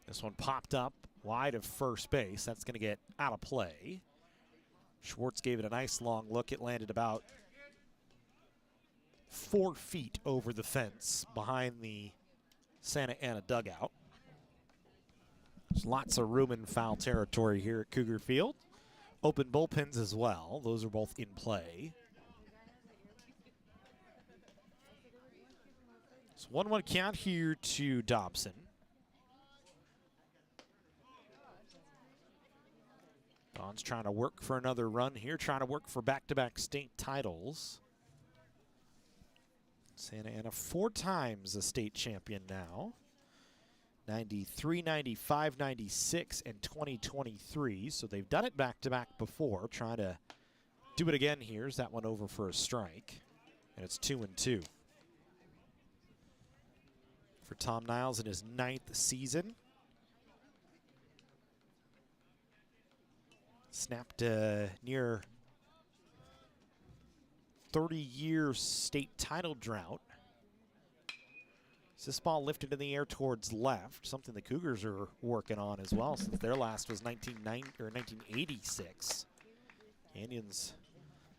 This one popped up wide of first base. That's going to get out of play. Schwartz gave it a nice long look. It landed about 4 feet over the fence behind the Santa Ana dugout. There's lots of room in foul territory here at Cougar Field. Open bullpens as well. Those are both in play. It's 1-1 count here to Dobson. Don's trying to work for another run here, trying to work for back-to-back state titles. Santa Ana 4 times a state champion now. 93, 95, 96, and 2023. So they've done it back-to-back before. Trying to do it again here. Is that one over for a strike? And it's 2-2. For Tom Niles in his 9th season. Snapped near 30-year state title drought. This ball lifted in the air towards left, something the Cougars are working on as well, since their last was 1986. Canyons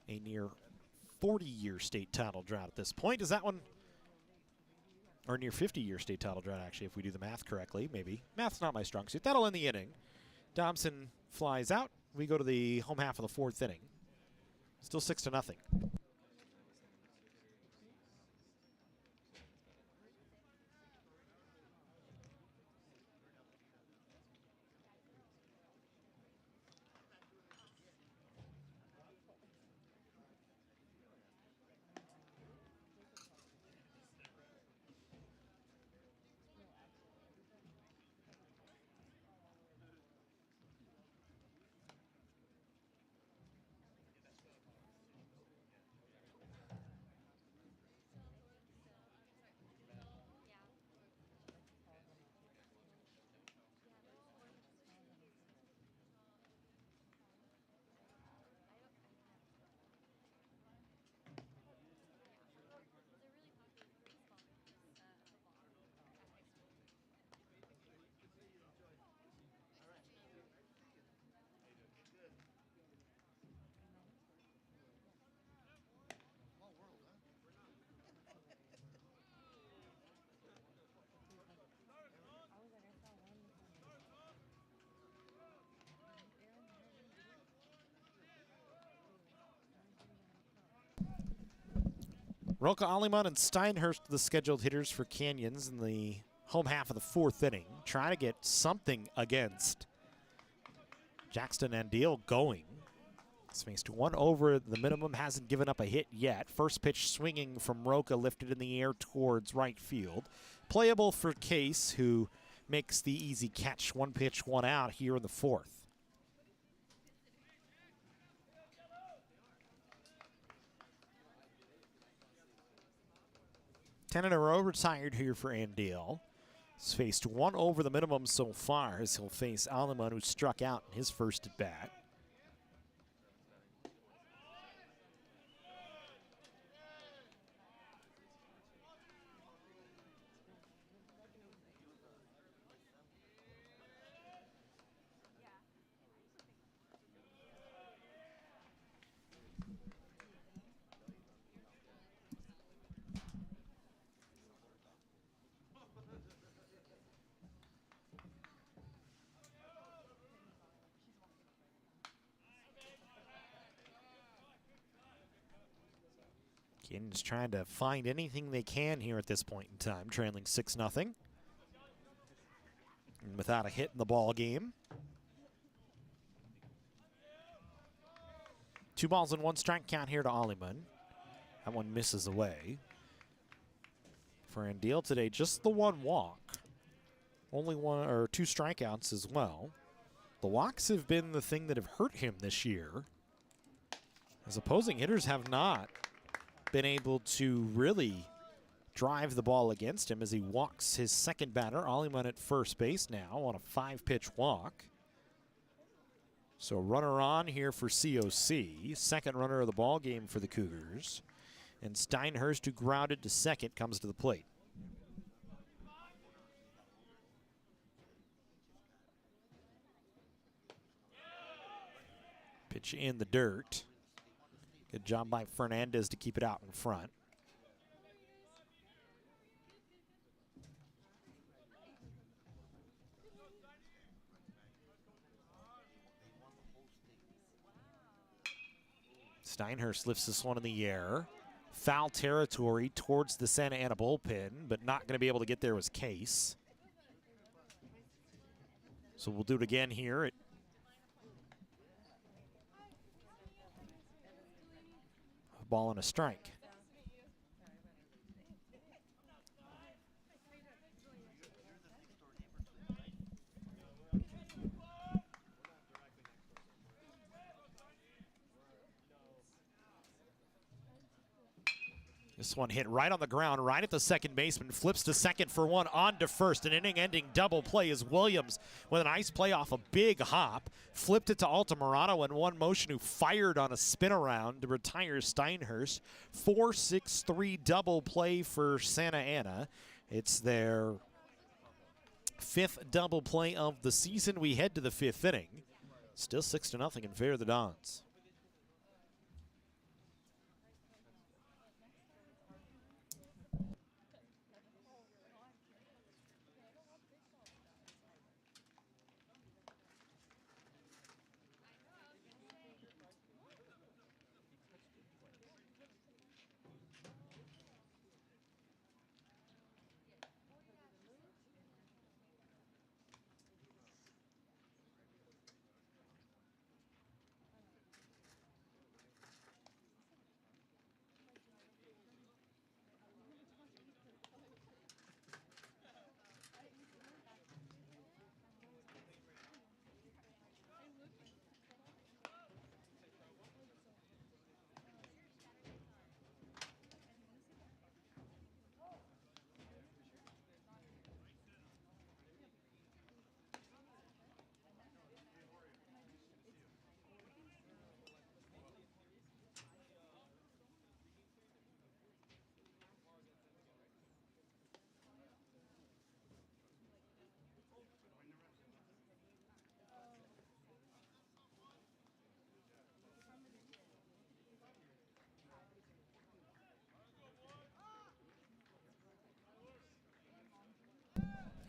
a near 40-year state title drought at this point. Is that one, or near 50-year state title drought actually, if we do the math correctly, maybe. Math's not my strong suit. That'll end the inning. Dobson flies out. We go to the home half of the 4th inning. Still 6-0. Roca Aliman and Steinhurst, the scheduled hitters for Canyons in the home half of the 4th inning. Trying to get something against Jackson and Deal going. It's faced 1 over the minimum, hasn't given up a hit yet. First pitch swinging from Roca, lifted in the air towards right field. Playable for Case, who makes the easy catch. 1 pitch, 1 out here in the 4th. 10 in a row retired here for Andiel. He's faced 1 over the minimum so far as he'll face Aliman, who struck out in his first at bat. Canyons trying to find anything they can here at this point in time, trailing 6-0. And without a hit in the ball game. 2 balls and 1 strike count here to Aliman. That one misses away. For Andiel today, just the 1 walk. Only 1 or 2 strikeouts as well. The walks have been the thing that have hurt him this year, as opposing hitters have not been able to really drive the ball against him as he walks his second batter. Aliman at first base now on a 5-pitch walk. So runner on here for COC. Second runner of the ball game for the Cougars. And Steinhurst, who grounded to second, comes to the plate. Pitch in the dirt. Good job by Fernandez to keep it out in front. Steinhurst lifts this one in the air. Foul territory towards the Santa Ana bullpen, but not going to be able to get there was Case. So we'll do it again here. Ball and a strike. This one hit right on the ground, right at the second baseman. Flips to second for 1, on to first. An inning-ending double play as Williams, with a nice play off a big hop, flipped it to Altamirano in one motion, who fired on a spin around to retire Steinhurst. 4-6-3 double play for Santa Ana. It's their 5th double play of the season. We head to the 5th inning. Still 6-0 in favor of the Dons.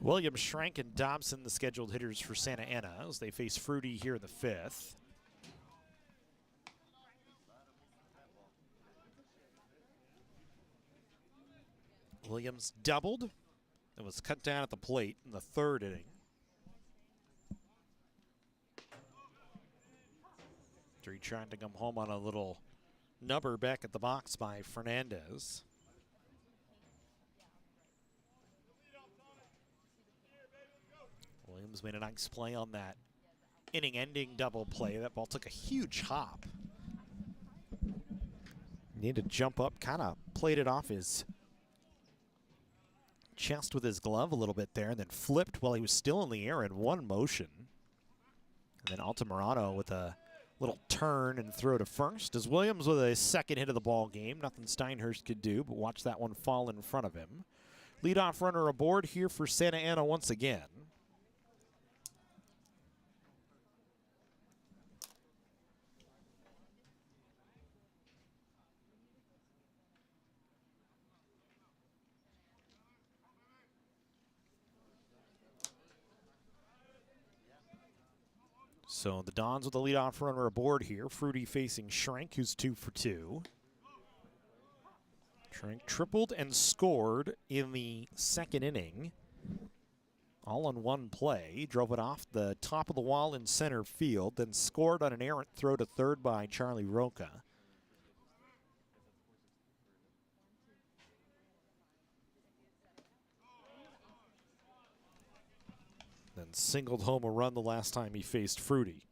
Williams, Schrank, and Dobson, the scheduled hitters for Santa Ana, as they face Fruity here in the 5th. Williams doubled and was cut down at the plate in the third inning. After he tried to come home on a little nubber back at the box by Fernandez. Williams made a nice play on that inning-ending double play. That ball took a huge hop. Needed to jump up, kind of played it off his chest with his glove a little bit there, and then flipped while he was still in the air in one motion. And then Altamirano with a little turn and throw to first. As Williams with a second hit of the ball game. Nothing Steinhurst could do, but watch that one fall in front of him. Leadoff runner aboard here for Santa Ana once again. So the Dons with the leadoff runner aboard here. Fruity facing Schrenk, who's 2 for 2. Schrenk tripled and scored in the second inning. All on one play. Drove it off the top of the wall in center field, then scored on an errant throw to third by Charlie Roca. Then singled home a run the last time he faced Fruity.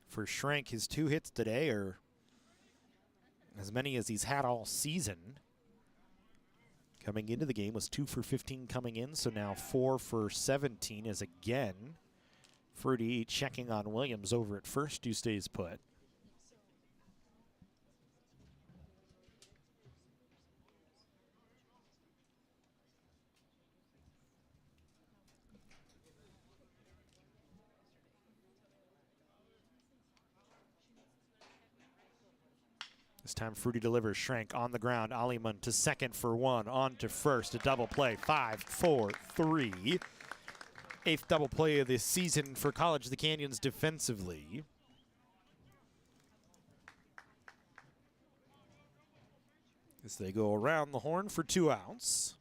For Schrenk, his 2 hits today are as many as he's had all season. Coming into the game was 2 for 15 coming in, so now 4 for 17 is again Fruity checking on Williams over at first, who stays put. This time Fruity delivers. Schrenk on the ground. Aliman to second for 1. On to first. A double play. 5, 4, 3. 8th double play of this season for College of the Canyons defensively. As they go around the horn for 2 outs.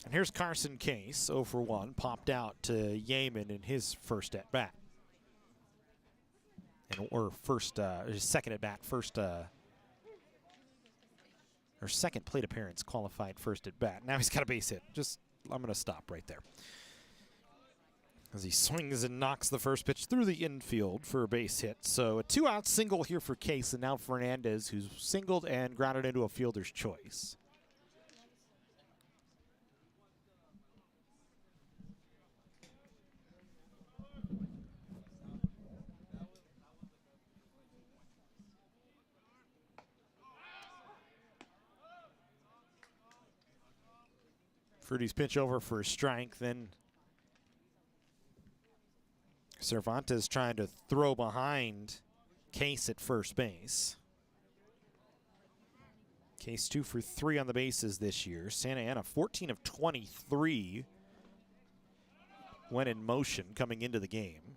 And here's Carson Case, 0 for 1. Popped out to Yeaman in his first at bat. Or first, his second at bat, or second plate appearance, qualified first at bat. Now he's got a base hit. I'm going to stop right there. As he swings and knocks the first pitch through the infield for a base hit. So a 2-out single here for Case, and now Fernandez, who's singled and grounded into a fielder's choice. Fruity's pitch over for a strike, then Cervantes trying to throw behind Case at first base. Case 2 for 3 on the bases this year. Santa Ana 14 of 23 when in motion coming into the game.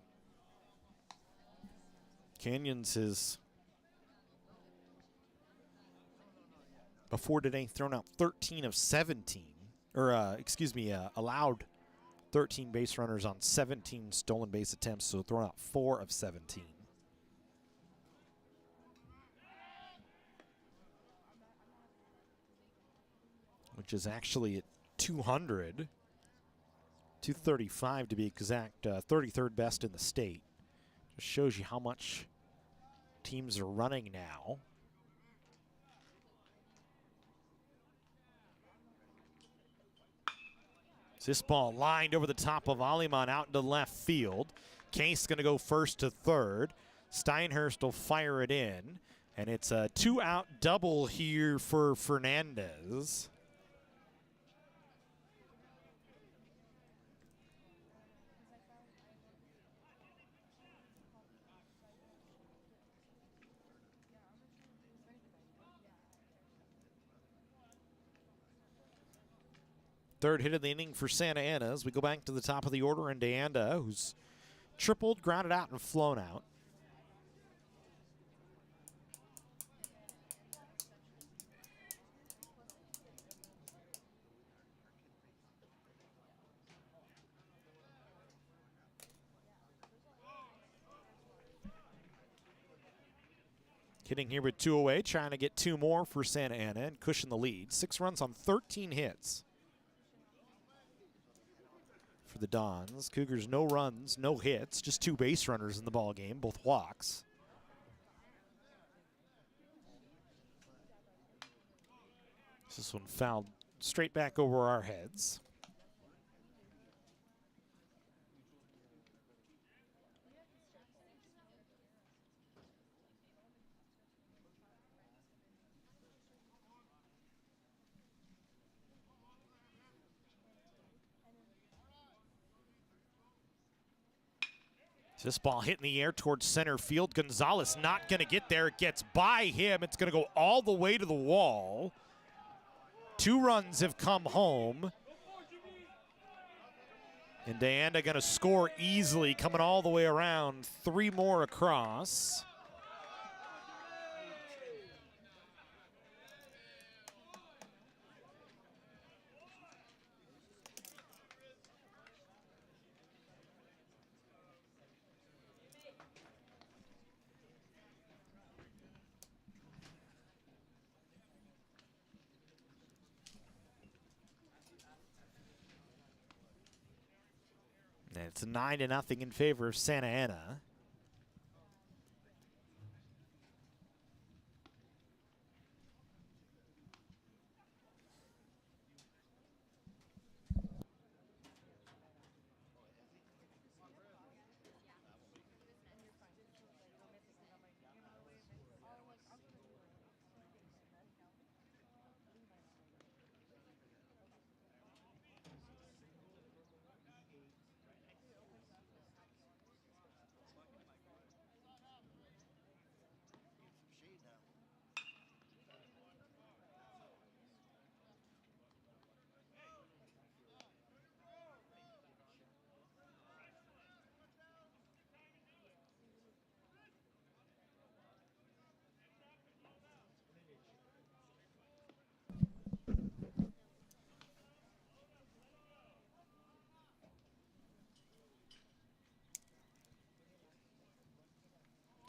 Canyons has before today thrown out 13 of 17. Allowed 13 base runners on 17 stolen base attempts, so thrown out 4 of 17. Which is actually at 200. 235 to be exact, 33rd best in the state. Just shows you how much teams are running now. This ball lined over the top of Aliman out into left field. Case going to go first to third. Steinhurst will fire it in. And it's a 2-out double here for Fernandez. Third hit of the inning for Santa Ana as we go back to the top of the order, and Deanda, who's tripled, grounded out, and flown out. Hitting here with 2 away, trying to get 2 more for Santa Ana and cushion the lead. 6 runs on 13 hits for the Dons. Cougars no runs, no hits, just 2 base runners in the ball game, both walks. This one fouled straight back over our heads. This ball hit in the air towards center field. Gonzalez not going to get there. It gets by him. It's going to go all the way to the wall. 2 runs have come home. And Deanda going to score easily, coming all the way around. 3 more across. And it's 9-0 in favor of Santa Ana.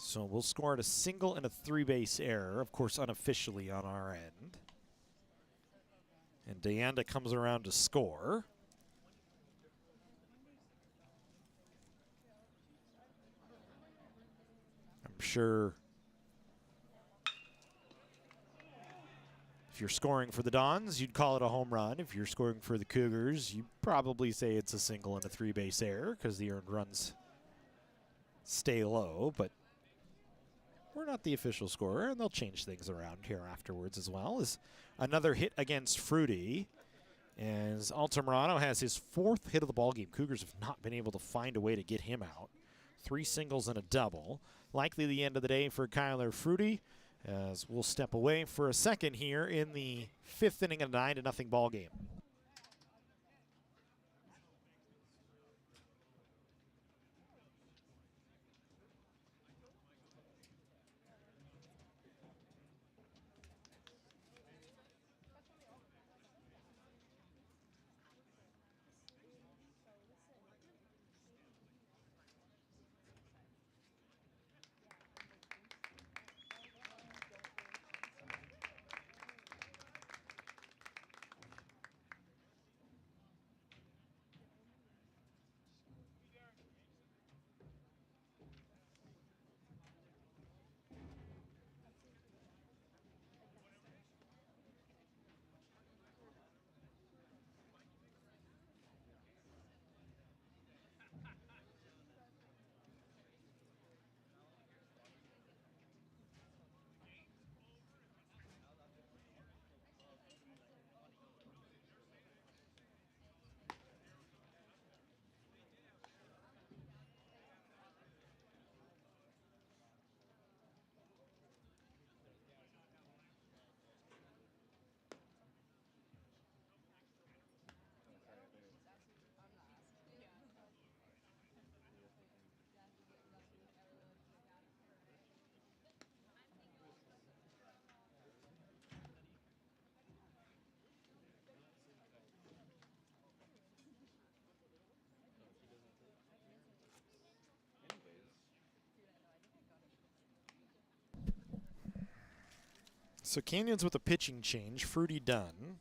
So we'll score at a single and a 3-base error, of course unofficially on our end. And Deanda comes around to score. I'm sure if you're scoring for the Dons, you'd call it a home run. If you're scoring for the Cougars, you'd probably say it's a single and a 3-base error because the earned runs stay low, but we're not the official scorer, and they'll change things around here afterwards as well. As another hit against Fruity, as Altamirano has his 4th hit of the ballgame. Cougars have not been able to find a way to get him out. 3 singles and a double. Likely the end of the day for Kyler Fruity, as we'll step away for a second here in the 5th inning of a 9-0 ballgame. So Canyons with a pitching change. Fruity done.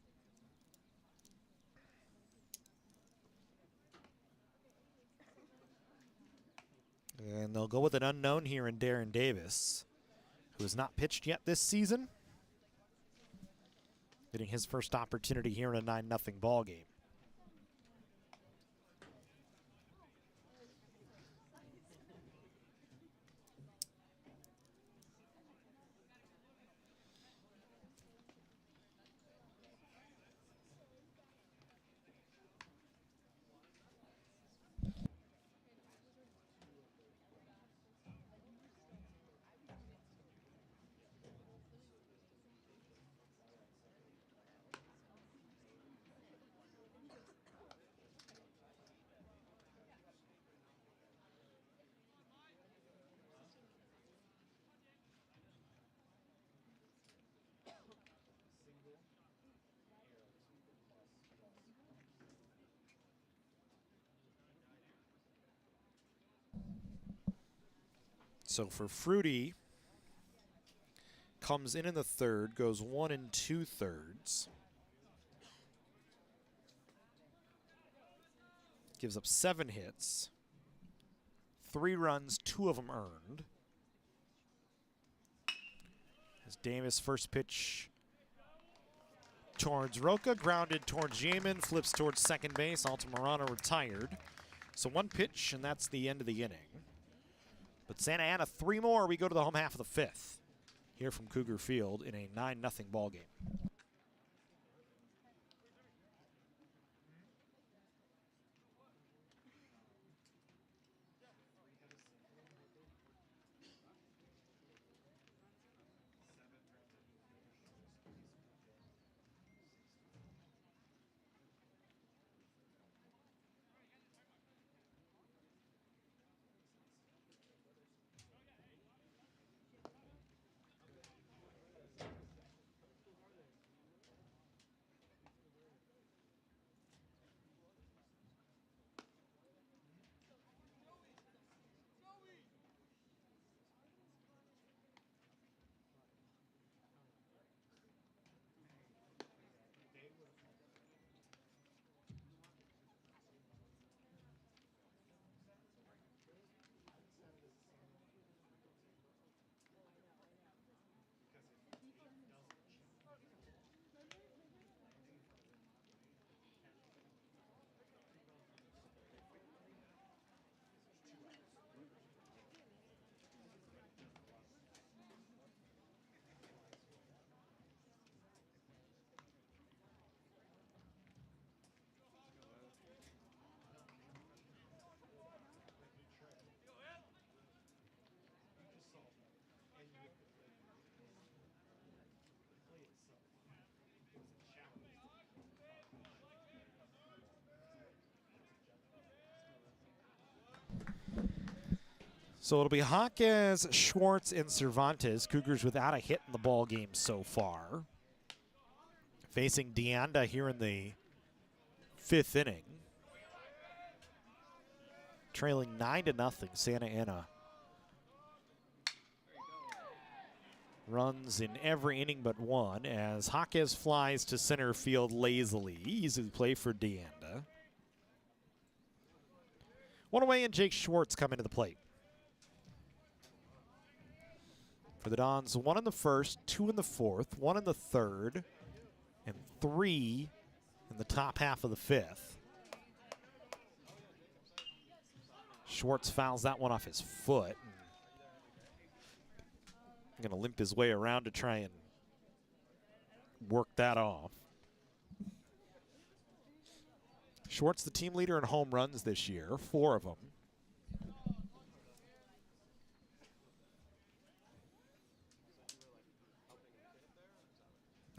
And they'll go with an unknown here in Darren Davis, who has not pitched yet this season. Getting his first opportunity here in a 9-0 ball game. So for Fruity, comes in the third, goes 1 2/3. Gives up 7 hits, 3 runs, 2 of them earned. As Davis first pitch towards Roca, grounded towards Yaman, flips towards second base. Altamirano retired. So 1 pitch, and that's the end of the inning. But Santa Ana 3 more. We go to the home half of the 5th here from Cougar Field in a 9-0 ball game. So it'll be Jaquez, Schwartz, and Cervantes. Cougars without a hit in the ball game so far. Facing Deanda here in the 5th inning. Trailing 9-0, Santa Ana. Runs in every inning but one as Jaquez flies to center field lazily. Easy play for Deanda. 1 away, and Jake Schwartz coming to the plate. For the Dons, 1 in the first, 2 in the 4th, 1 in the 3rd, and 3 in the top half of the 5th. Schwartz fouls that one off his foot. Going to limp his way around to try and work that off. Schwartz, the team leader in home runs this year, 4 of them.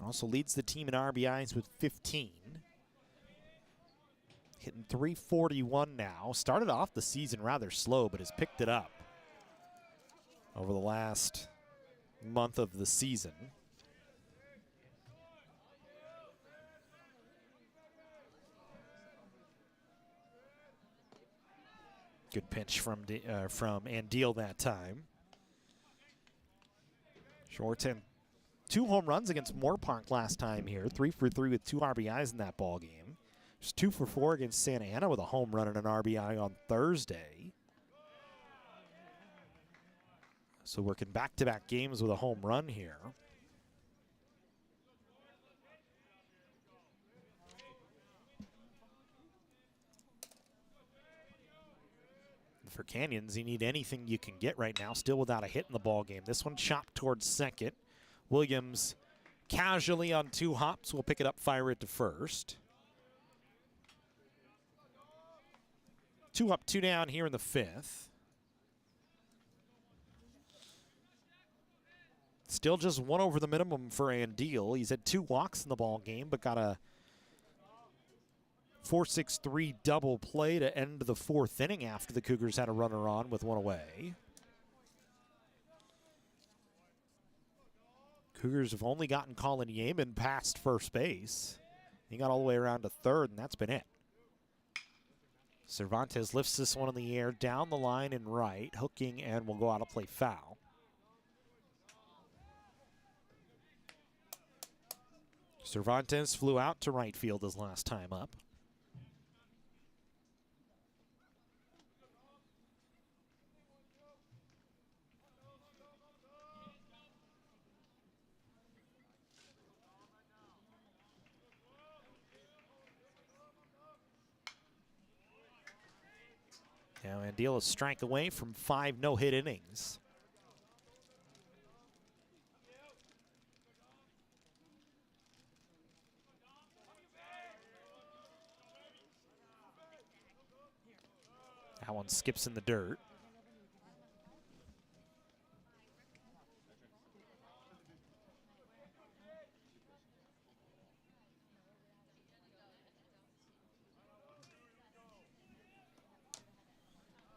Also leads the team in RBIs with 15. Hitting .341 now. Started off the season rather slow, but has picked it up over the last month of the season. Good pitch from Andeal that time. Schwartz 2 home runs against Moore Park last time here. 3 for 3 with 2 RBIs in that ball game. Just 2 for 4 against Santa Ana with a home run and an RBI on Thursday. So working back-to-back games with a home run here. For Canyons, you need anything you can get right now. Still without a hit in the ball game. This one chopped towards second. Williams casually on 2 hops. We'll pick it up, fire it to first. 2 up, 2 down here in the 5th. Still just 1 over the minimum for Andeal. He's had 2 walks in the ball game, but got a 4-6-3 double play to end the 4th inning after the Cougars had a runner on with 1 away. Cougars have only gotten Colin Yeaman past first base. He got all the way around to 3rd, and that's been it. Cervantes lifts this one in the air, down the line and right, hooking, and will go out to play foul. Cervantes flew out to right field his last time up. Now Andeal is strike away from 5 no-hit innings. That one skips in the dirt.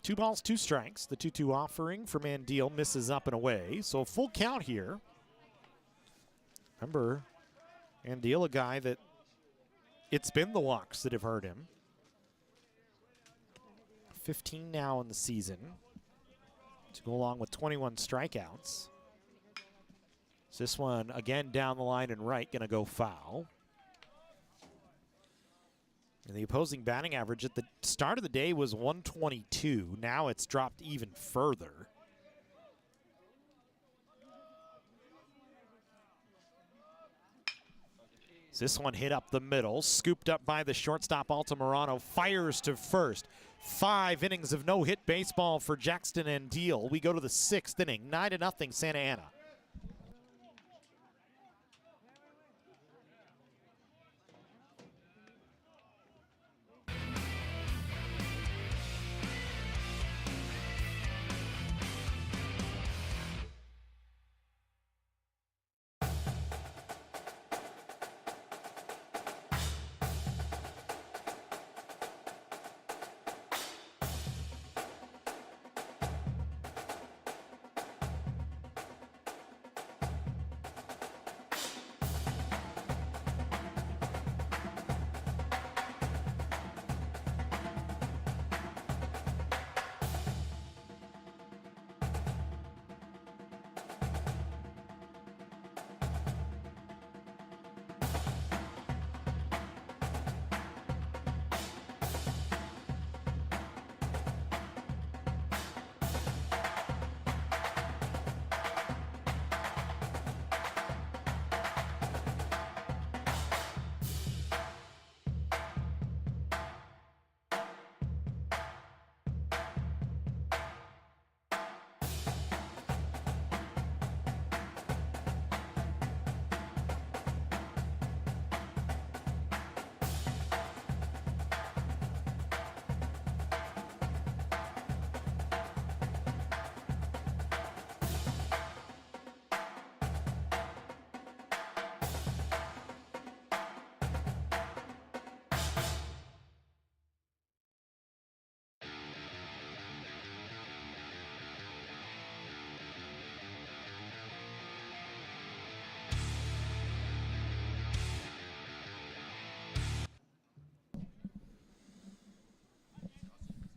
Two balls, 2 strikes. The 2-2 offering from Andeal misses up and away. So a full count here. Remember, Andeal, a guy that it's been the walks that have hurt him. 15 now in the season to go along with 21 strikeouts. So this one again down the line and right, gonna go foul. And the opposing batting average at the start of the day was 122. Now it's dropped even further. This one hit up the middle, scooped up by the shortstop Altamirano, fires to first. 5 innings of no-hit baseball for Jackson Andeal. We go to the 6th inning, 9-0 Santa Ana.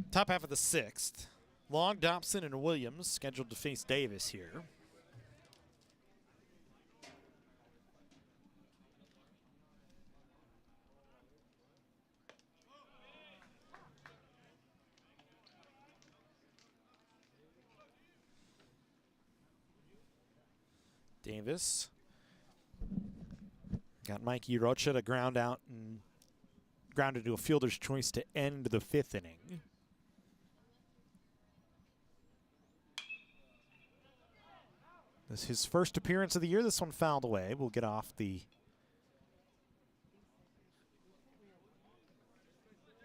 Top half of the 6th. Long, Dobson, and Williams scheduled to face Davis here. Davis got Mikey Rocha to ground out and grounded to a fielder's choice to end the 5th inning. This is his first appearance of the year. This one fouled away. We'll get off the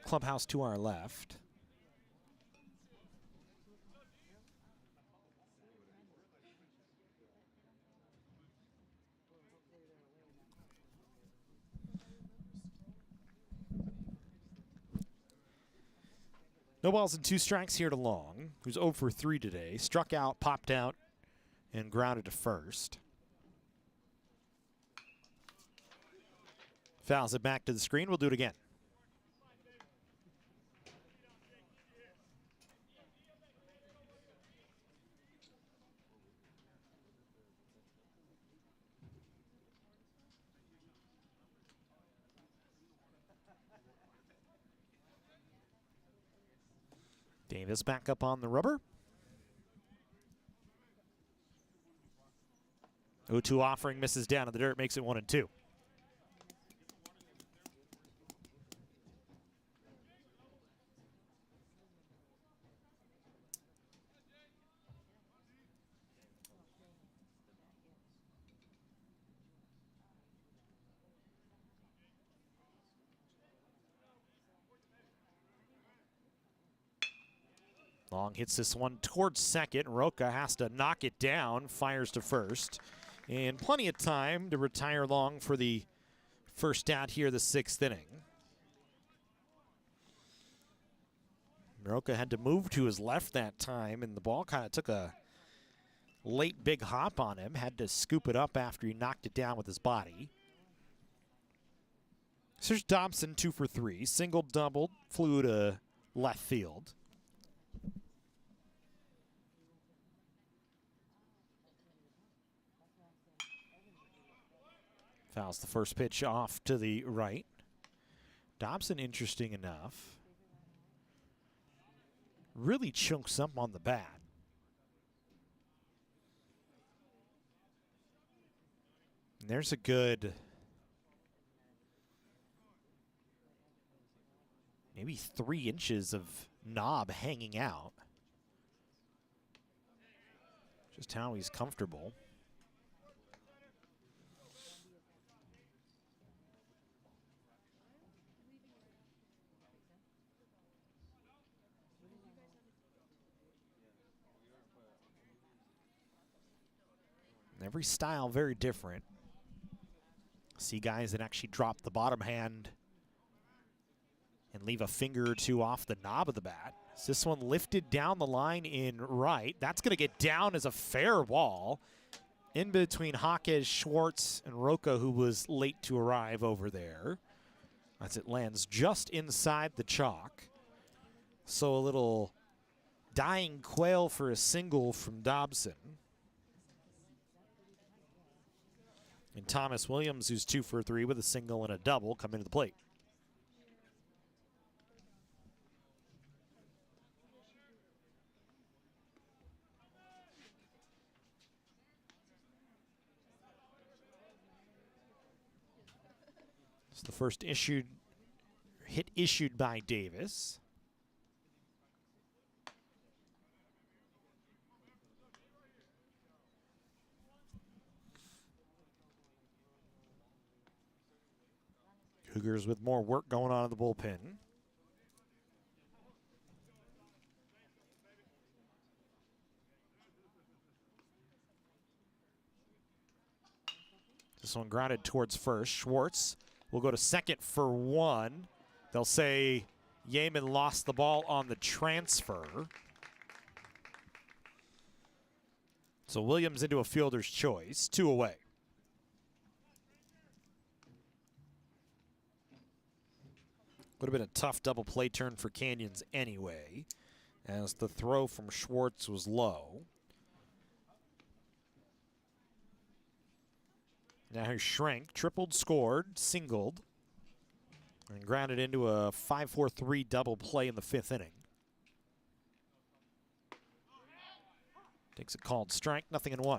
clubhouse to our left. No balls and 2 strikes here to Long, who's 0 for 3 today. Struck out, popped out, and grounded to first. Fouls it back to the screen. We'll do it again. Davis back up on the rubber. 0-2 offering, misses down in the dirt, makes it 1-2. Long hits this one towards second. Roca has to knock it down, fires to first. And plenty of time to retire Long for the first out here, the 6th inning. Roca had to move to his left that time, and the ball kind of took a late big hop on him. Had to scoop it up after he knocked it down with his body. So there's Dobson, 2 for 3. Single, doubled, flew to left field. Fouls the first pitch off to the right. Dobson, interesting enough, really chunks up on the bat. And there's a good maybe 3 inches of knob hanging out. Just how he's comfortable. Every style very different. See guys that actually drop the bottom hand and leave a finger or 2 off the knob of the bat. Is this one lifted down the line in right? That's going to get down as a fair ball in between Jaquez, Schwartz, and Roca, who was late to arrive over there. As it lands just inside the chalk. So a little dying quail for a single from Dobson. And Thomas Williams, who's 2 for 3 with a single and a double, come into the plate. It's the first hit issued by Davis. Cougars with more work going on in the bullpen. This one grounded towards first. Schwartz will go to second for 1. They'll say Yeaman lost the ball on the transfer. So Williams into a fielder's choice. 2 away. Would have been a tough double play turn for Canyons anyway, as the throw from Schwartz was low. Now here's Schrank, tripled, scored, singled, and grounded into a 5-4-3 double play in the 5th inning. Takes a called strike, 0-1.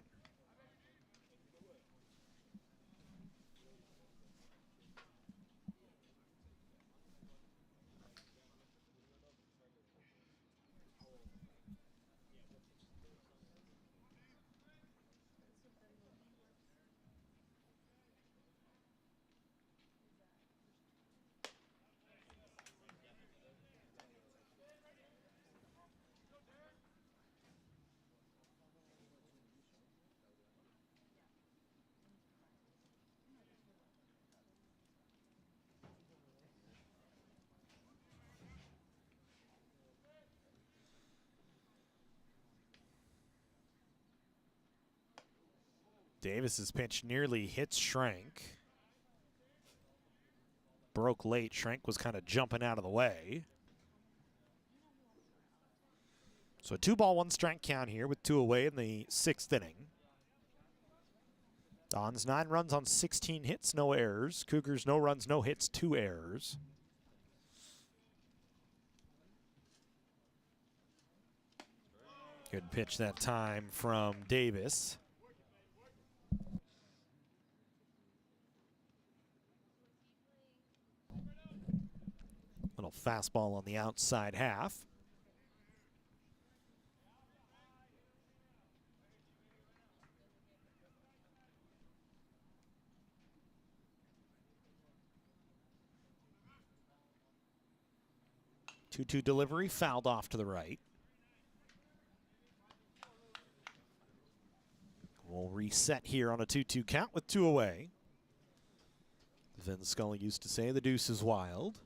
Davis's pitch nearly hits Schrank. Broke late. Schrank was kind of jumping out of the way. So a 2-ball, 1-strike count here with 2 away in the 6th inning. Dons 9 runs on 16 hits, no errors. Cougars no runs, no hits, 2 errors. Good pitch that time from Davis. Little fastball on the outside half. Two-two delivery, fouled off to the right. We'll reset here on a 2-2 count with 2 away. Vin Scully used to say the deuce is wild.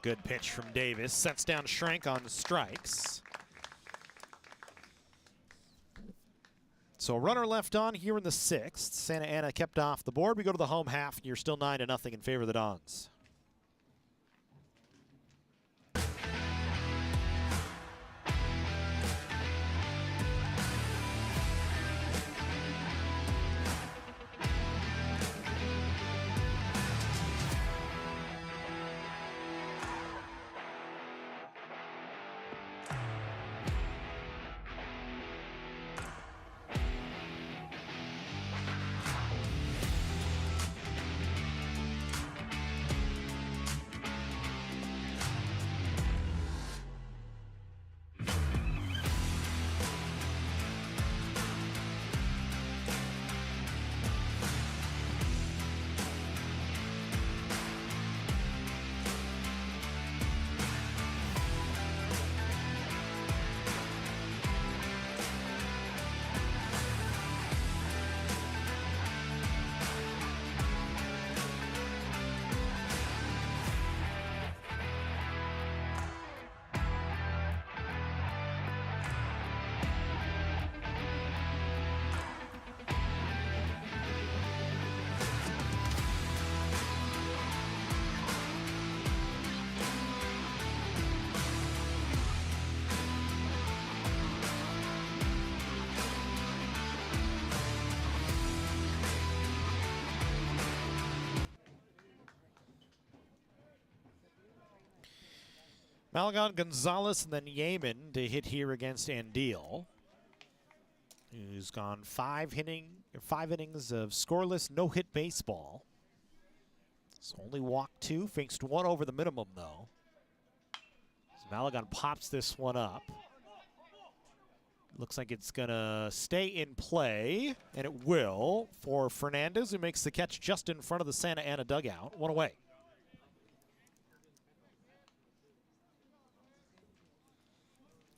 Good pitch from Davis. Sets down Schrank on strikes. So a runner left on here in the 6th. Santa Ana kept off the board. We go to the home half, and you're still 9-0 in favor of the Dons. Malagon, Gonzalez, and then Yeaman to hit here against Andeal, who's gone 5 innings of scoreless, no-hit baseball. So only walked 2, faced 1 over the minimum, though. As Malagon pops this one up. Looks like it's going to stay in play, and it will, for Fernandez, who makes the catch just in front of the Santa Ana dugout. 1 away.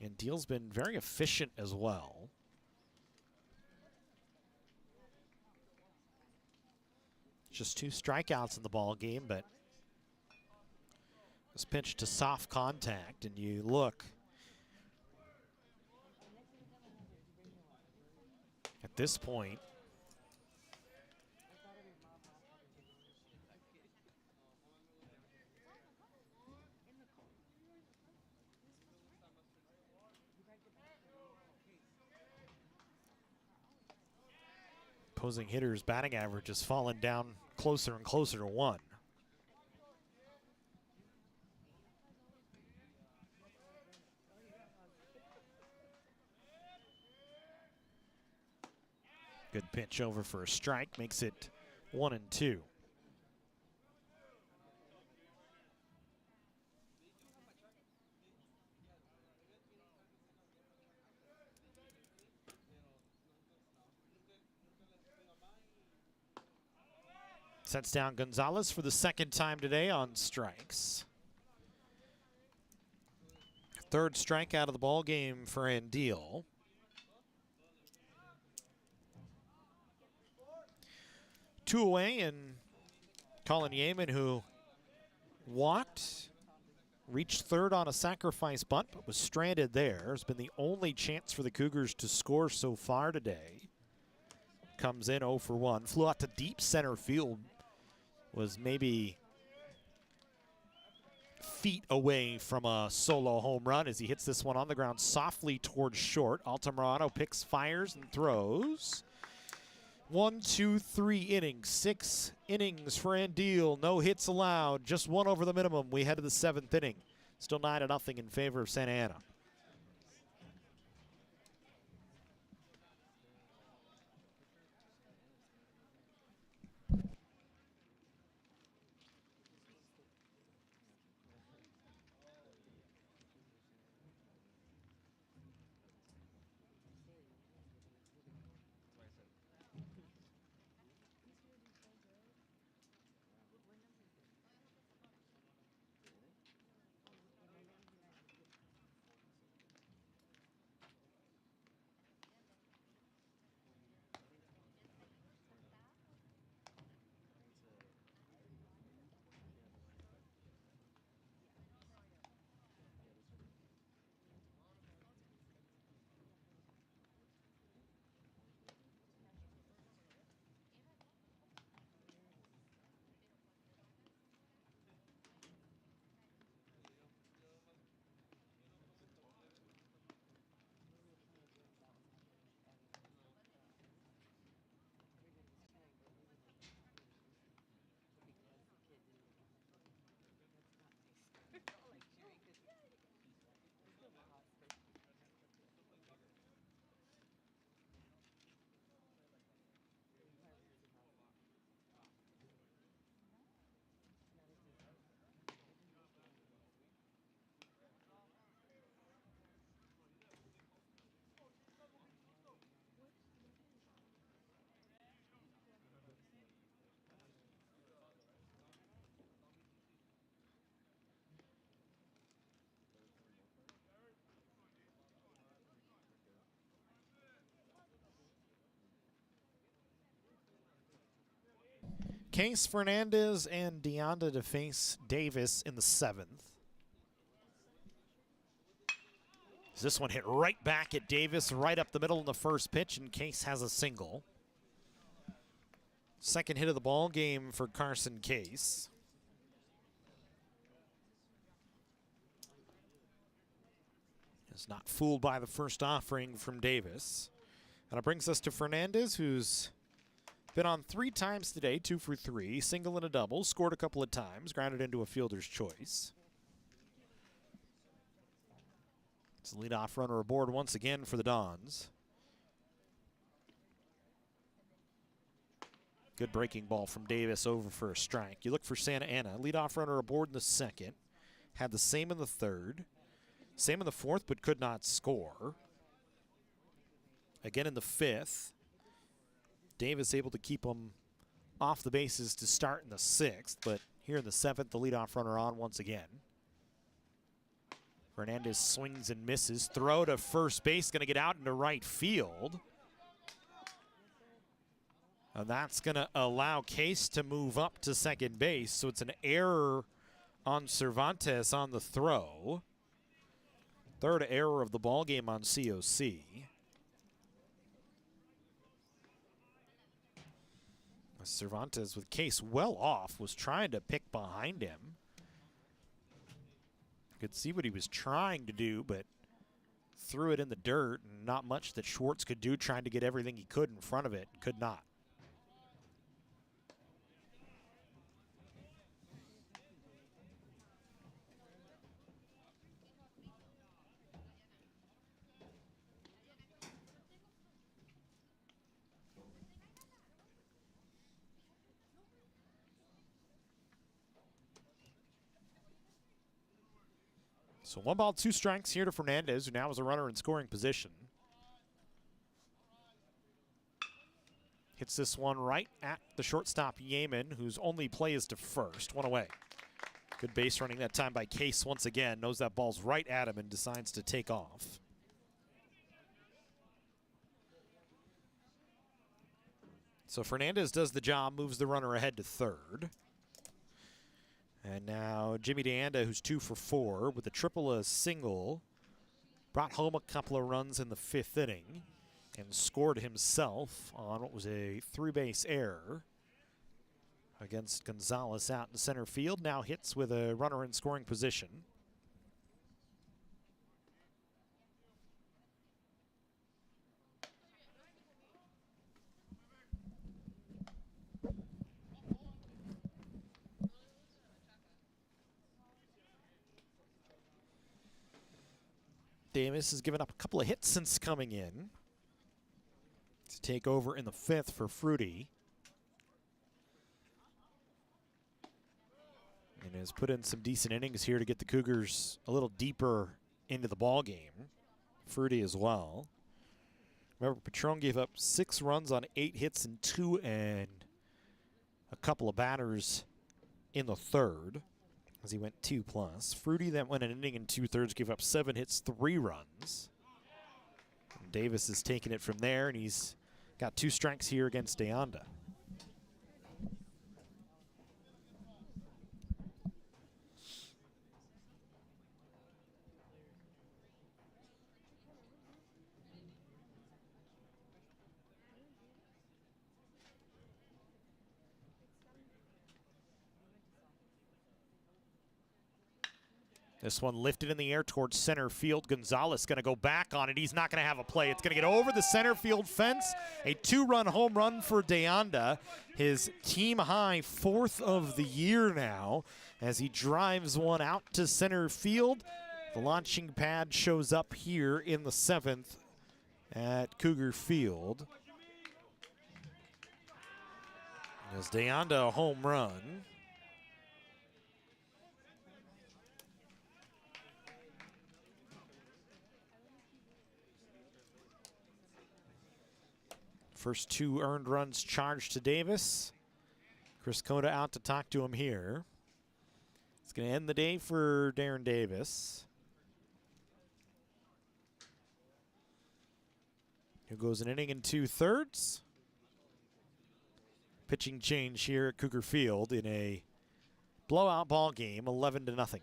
And Deal's been very efficient as well. Just 2 strikeouts in the ball game, but this pitch to soft contact, and you look at this point. Opposing hitters' batting average has fallen down closer and closer to 1. Good pitch over for a strike, makes it 1-2. Sets down Gonzalez for the 2nd time today on strikes. 3rd strike out of the ball game for Andeal. 2 away, and Colin Yeaman, who walked, reached third on a sacrifice bunt, but was stranded there. Has been the only chance for the Cougars to score so far today. Comes in 0 for 1. Flew out to deep center field. Was maybe feet away from a solo home run as he hits this one on the ground softly towards short. Altamirano picks, fires, and throws. 1, 2, 3 innings. 6 innings for Andeal. No hits allowed. Just 1 over the minimum. We head to the 7th inning. Still 9-0 in favor of Santa Ana. Case, Fernandez, and Deanda to face Davis in the 7th. This one hit right back at Davis, right up the middle in the first pitch, and Case has a single. Second hit of the ball game for Carson Case. Is not fooled by the first offering from Davis. And it brings us to Fernandez, who's been on 3 times today, 2 for 3, single and a double, scored a couple of times, grounded into a fielder's choice. It's the leadoff runner aboard once again for the Dons. Good breaking ball from Davis over for a strike. You look for Santa Ana. Leadoff runner aboard in the 2nd. Had the same in the 3rd. Same in the 4th, but could not score. Again in the 5th. Davis able to keep him off the bases to start in the 6th, but here in the 7th, the leadoff runner on once again. Fernandez swings and misses. Throw to first base, going to get out into right field. And that's going to allow Case to move up to second base, so it's an error on Cervantes on the throw. 3rd error of the ball game on COC. Cervantes, with Case well off, was trying to pick behind him. Could see what he was trying to do, but threw it in the dirt, and not much that Schwartz could do, trying to get everything he could in front of it. Could not. So 1 ball, 2 strikes here to Fernandez, who now has a runner in scoring position. Hits this one right at the shortstop, Yeaman, whose only play is to first. 1 away. Good base running that time by Case once again. Knows that ball's right at him and decides to take off. So Fernandez does the job, moves the runner ahead to third. And now Jimmy Deanda, who's 2 for 4 with a triple, a single, brought home a couple of runs in the 5th inning and scored himself on what was a 3-base error against Gonzalez out in center field. Now hits with a runner in scoring position. Davis has given up a couple of hits since coming in to take over in the 5th for Fruity. And has put in some decent innings here to get the Cougars a little deeper into the ball game. Fruity as well. Remember, Patron gave up 6 runs on 8 hits and 2 and a couple of batters in the 3rd. As he went 2+. Fruity that went an inning and 2/3, gave up 7 hits, 3 runs. And Davis has taken it from there, and he's got 2 strikes here against Deanda. This one lifted in the air towards center field. Gonzalez going to go back on it. He's not going to have a play. It's going to get over the center field fence. A 2-run home run for Deanda. His team high 4th of the year now as he drives one out to center field. The launching pad shows up here in the 7th at Cougar Field. As Deanda a home run. First 2 earned runs charged to Davis. Chris Cota out to talk to him here. It's going to end the day for Darren Davis. Here goes an inning and 2/3. Pitching change here at Cougar Field in a blowout ball game, 11-0.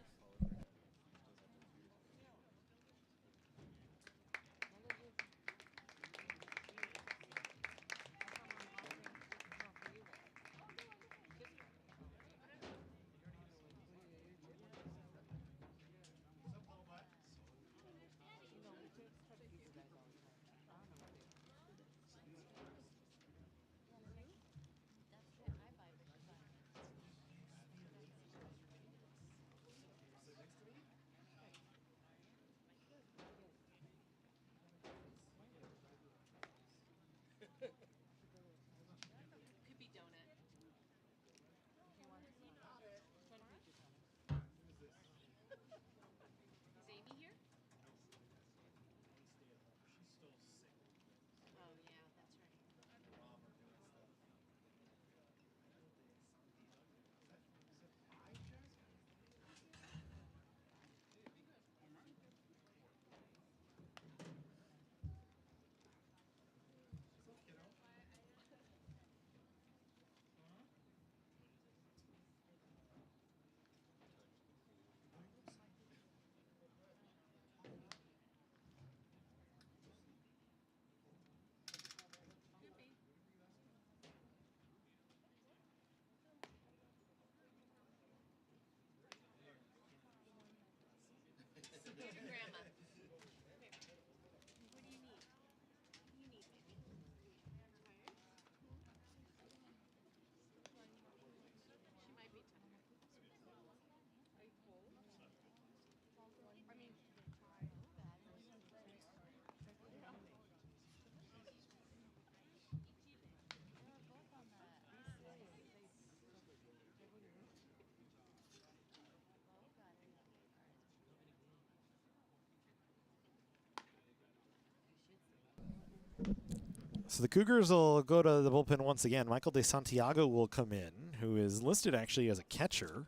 So the Cougars will go to the bullpen once again. Michael De Santiago will come in, who is listed actually as a catcher.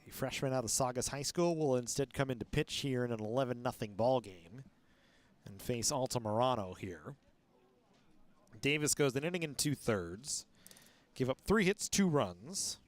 The freshman out of Saugus High School will instead come in to pitch here in an 11-0 ball game and face Altamirano here. Davis goes an inning and 2/3. Give up 3 hits, 2 runs.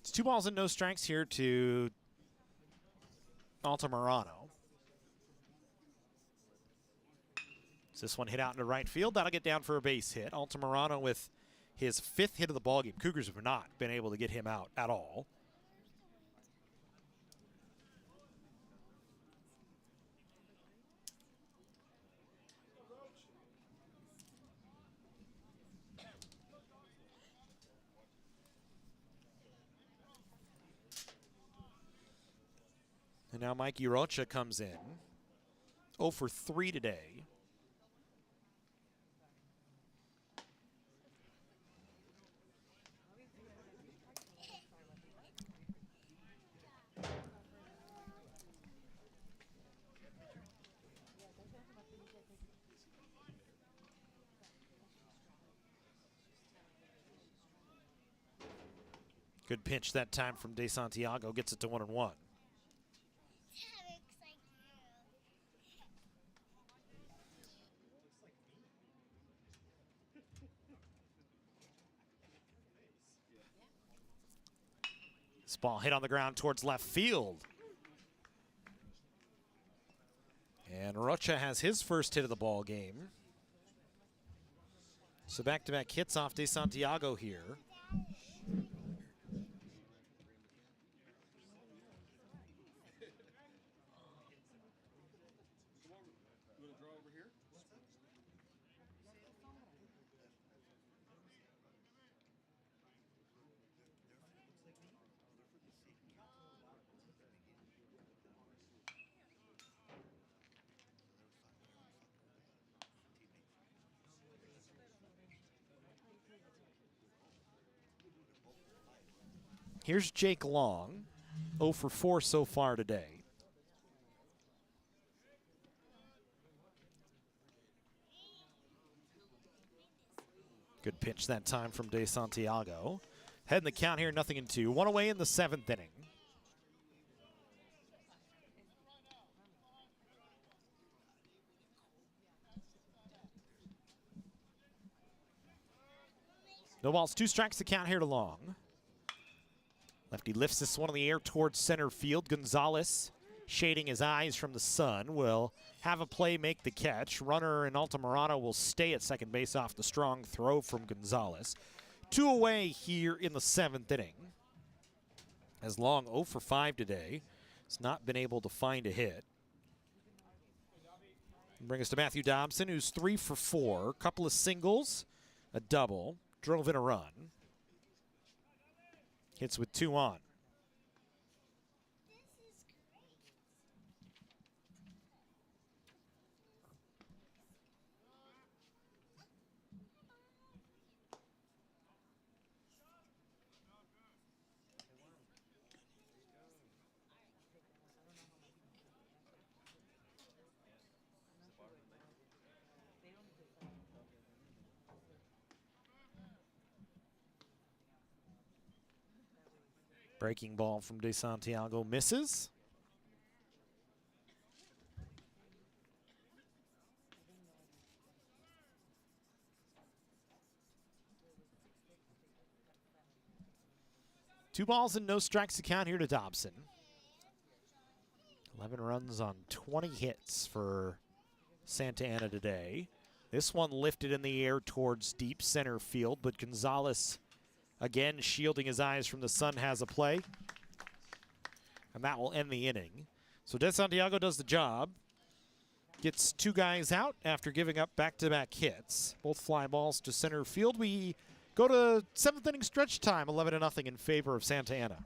It's 2 balls and no strikes here to Altamirano. So this one hit out into right field. That'll get down for a base hit. Altamirano with his 5th hit of the ballgame. Cougars have not been able to get him out at all. And now Mikey Rocha comes in. 0 for 3 today. Good pitch that time from De Santiago. Gets it to 1-1. This ball hit on the ground towards left field. And Rocha has his first hit of the ball game. So back-to-back hits off De Santiago here. Here's Jake Long, 0 for 4 so far today. Good pitch that time from De Santiago. Heading the count here, 0-2. 1 away in the 7th inning. No balls, 2 strikes to count here to Long. Lefty lifts this one in the air towards center field. Gonzalez, shading his eyes from the sun, will have a play, make the catch. Runner and Altamirano will stay at second base off the strong throw from Gonzalez. 2 away here in the 7th inning. As Long 0 for 5 today. Has not been able to find a hit. Bring us to Matthew Dobson, who's 3 for 4. Couple of singles, a double, drove in a run. Hits with 2 on. Breaking ball from De Santiago misses. Two balls and no strikes to count here to Dobson. 11 runs on 20 hits for Santa Ana today. This one lifted in the air towards deep center field, but Gonzalez, again, shielding his eyes from the sun, has a play. And that will end the inning. So De Santiago does the job. Gets 2 guys out after giving up back-to-back hits. Both fly balls to center field. We Go to 7th inning stretch time, 11-0 in favor of Santa Ana.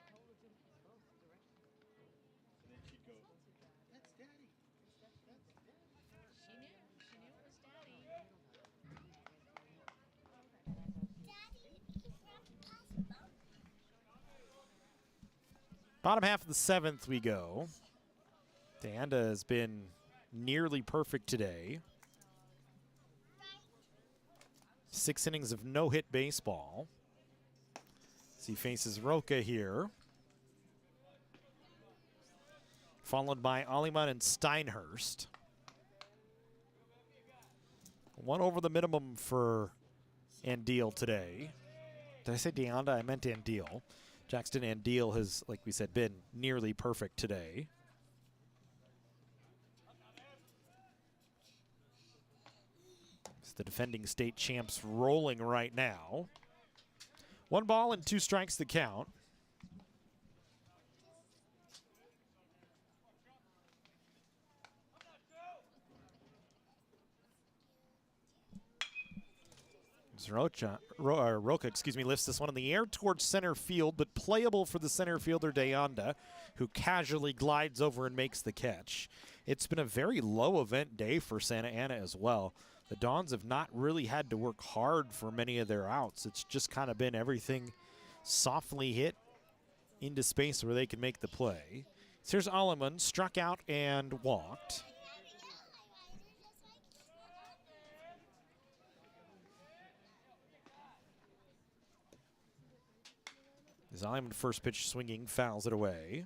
Highlighting Dad's stuff so he knows what to say. Got your assistant. She knew it was Daddy. Bottom half of the 7th we go. Deanda has been nearly perfect today. 6 innings of no-hit baseball. As he faces Roca here. Followed by Aliman and Steinhurst. 1 over the minimum for Andeal today. Did I say Deanda? I meant Andeal. Jackson Andeal has, like we said, been nearly perfect today. It's the defending state champs rolling right now. 1 ball and 2 strikes the count. Roca, lifts this one in the air towards center field, but playable for the center fielder Deanda, who casually glides over and makes the catch. It's been a very low event day for Santa Ana as well. The Dons have not really had to work hard for many of their outs. It's just kind of been everything softly hit into space where they can make the play. So here's Alleman, struck out and walked. As Alleman first pitch swinging, fouls it away.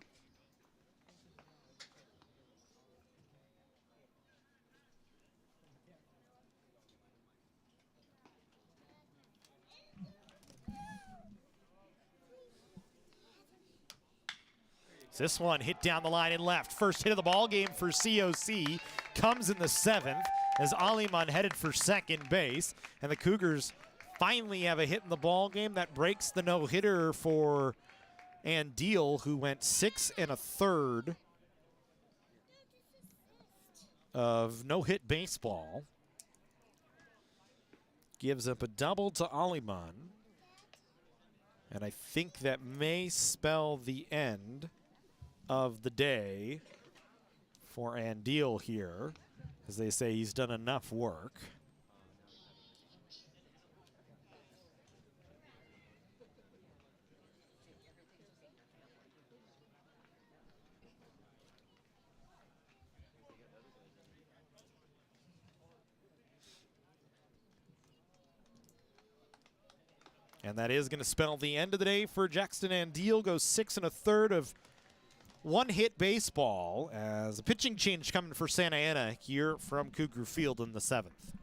This one hit down the line and left. First hit of the ball game for COC comes in the 7th as Aliman headed for second base, and the Cougars finally have a hit in the ball game that breaks the no-hitter for Andeal, who went 6 1/3 of no-hit baseball. Gives up a double to Aliman, and I think that may spell the end of the day for Andeal here, as they say he's done enough work. And that is going to spell the end of the day for Jackson Andeal. Goes 6 1/3 of one-hit baseball as a pitching change coming for Santa Ana here from Cougar Field in the 7th.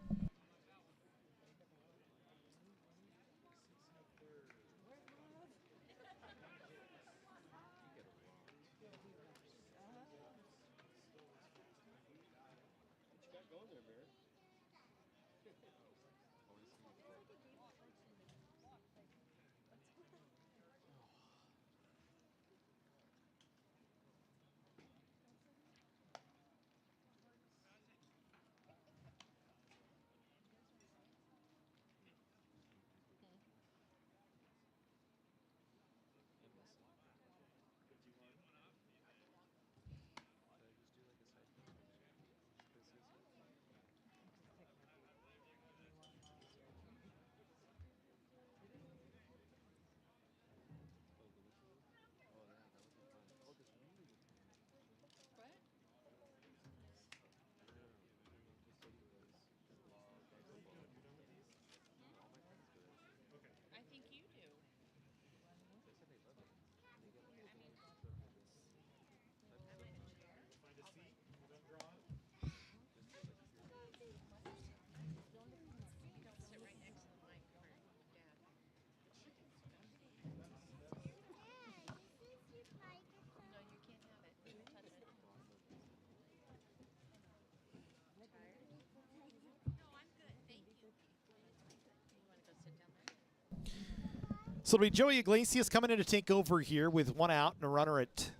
So it'll be Joey Iglesias coming in to take over here with one out and a runner at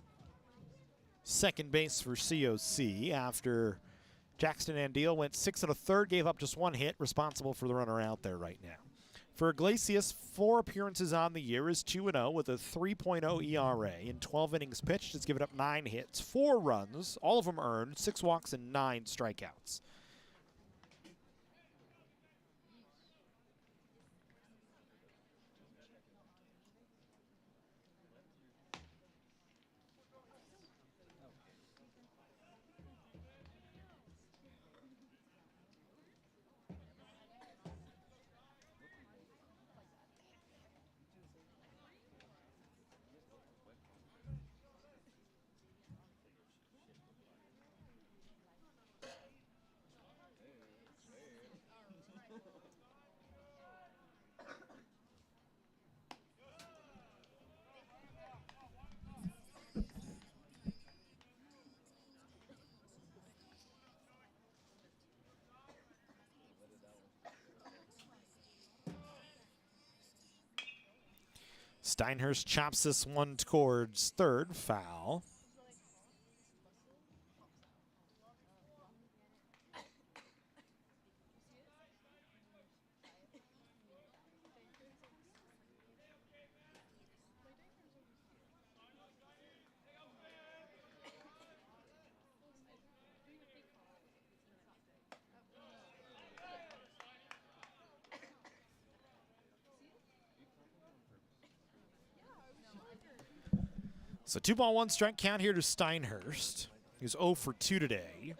second base for COC after Jackson Andeal went 6 1/3, gave up just one hit, responsible for the runner out there right now. For Iglesias, 4 appearances on the year, is 2-0 with a 3.0 ERA. In 12 innings pitched, has given up 9 hits, 4 runs, all of them earned, 6 walks and 9 strikeouts. Steinhurst chops this one towards third, foul. So 2-1 strike count here to Steinhurst. He's 0 for 2 today.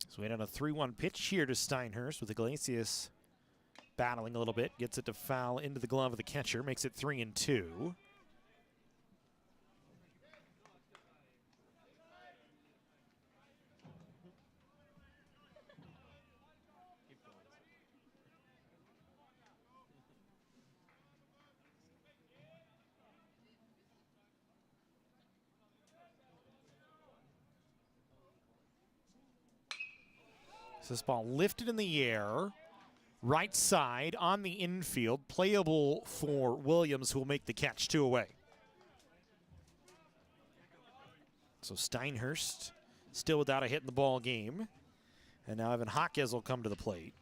So we had a 3-1 pitch here to Steinhurst with Iglesias battling a little bit. Gets it to foul into the glove of the catcher. Makes it 3-2. So this ball lifted in the air, right side on the infield, playable for Williams, who will make the catch, 2 away. So Steinhurst still without a hit in the ball game. And now Evan Jaquez will come to the plate.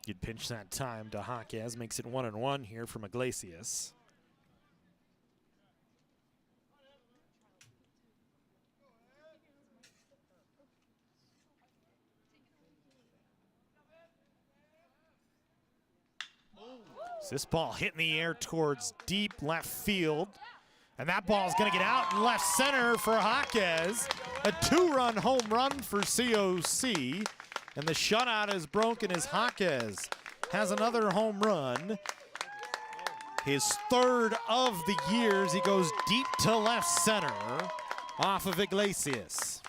Good pitch that time to Jaquez. Makes it 1-1 here from Iglesias. So this ball hit in the air towards deep left field. And that ball is going to get out in left center for Jaquez. A 2-run home run for COC. And the shutout is broken as Jaquez has another home run. His 3rd of the years. He goes deep to left center off of Iglesias.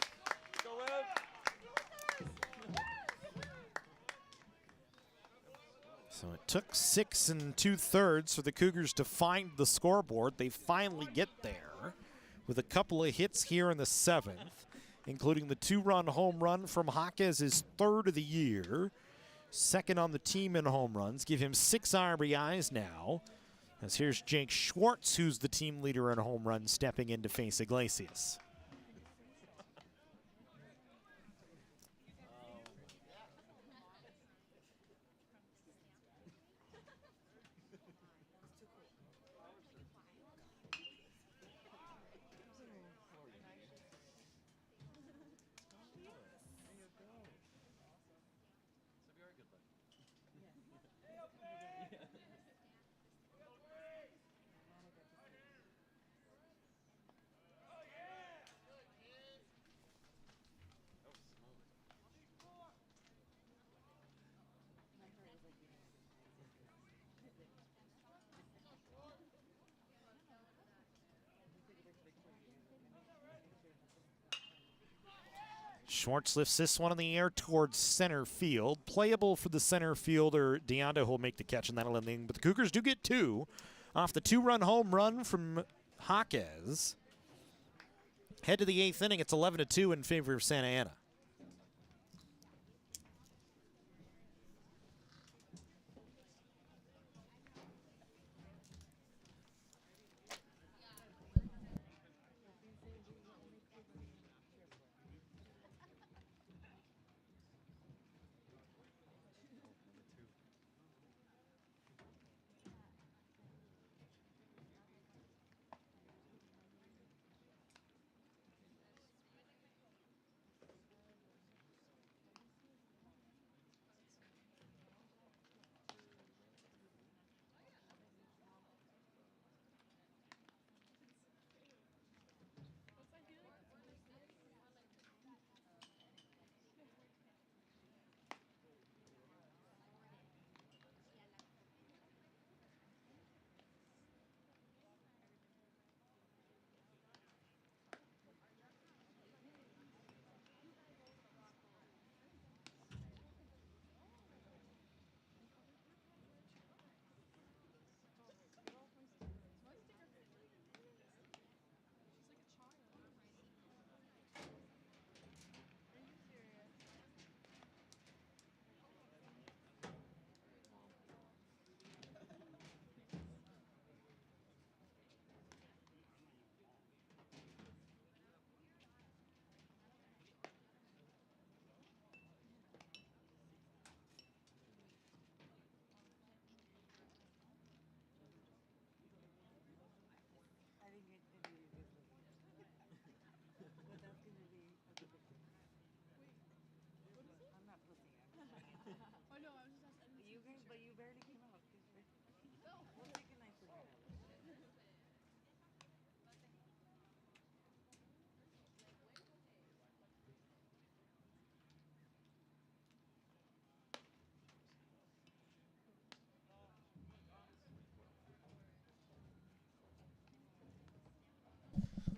So it took 6 2/3 for the Cougars to find the scoreboard. They finally get there with a couple of hits here in the 7th, including the 2-run home run from Jaquez, his 3rd of the year. 2nd on the team in home runs. Give him 6 RBIs now. As here's Jake Schwartz, who's the team leader in home runs, stepping in to face Iglesias. Schwartz lifts this one in the air towards center field. Playable for the center fielder, Deanda, who will make the catch in that inning. But the Cougars do get two off the two-run home run from Jaquez. Head to the 8th inning. It's 11-2 in favor of Santa Ana.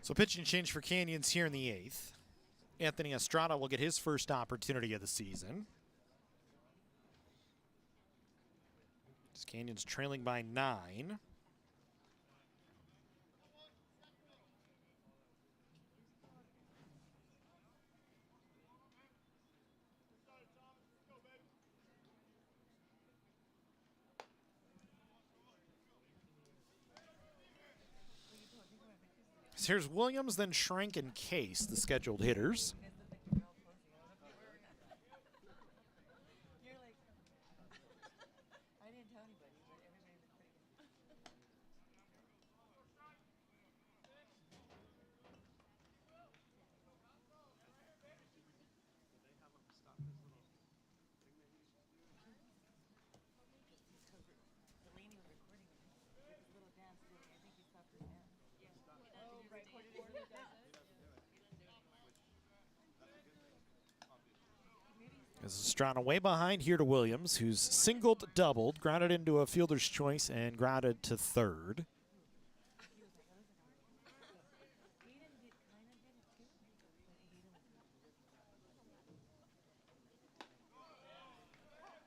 So pitching change for Canyons here in the 8th. Anthony Estrada will get his first opportunity of the season. Canyons trailing by 9. So here's Williams, then Schrank and Case, the scheduled hitters. As Estrada way behind here to Williams, who's singled, doubled, grounded into a fielder's choice, and grounded to third.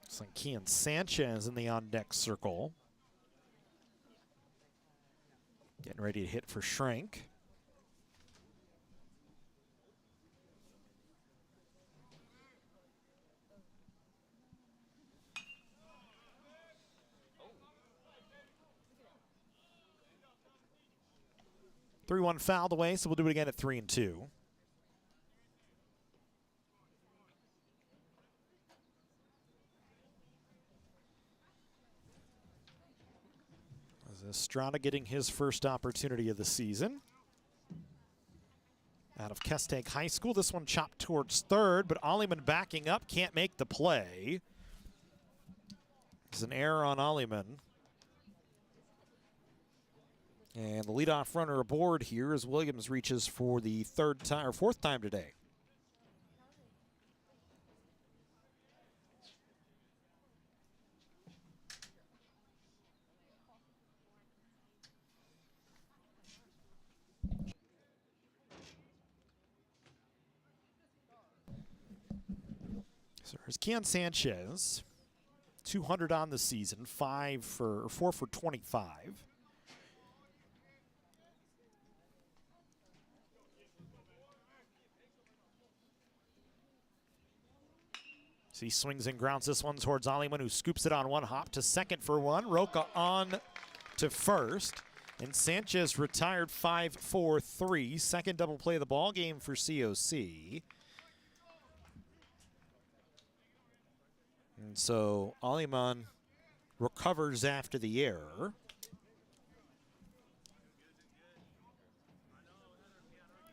Looks like Kian Sanchez in the on-deck circle. Getting ready to hit for Schrank. Three-one fouled away, so we'll do it again at 3-2. As Estrada getting his first opportunity of the season. Out of Kestake High School, this one chopped towards third, but Aliman backing up, can't make the play. There's an error on Aliman. And the leadoff runner aboard here as Williams reaches for the fourth time today. So here's Keon Sanchez, 200 on the season, 4 for 25. So he swings and grounds this one towards Aliman, who scoops it on one hop to second for one. Roca on to first. And Sanchez retired 5-4-3. Second double play of the ball game for COC. And so Aliman recovers after the error.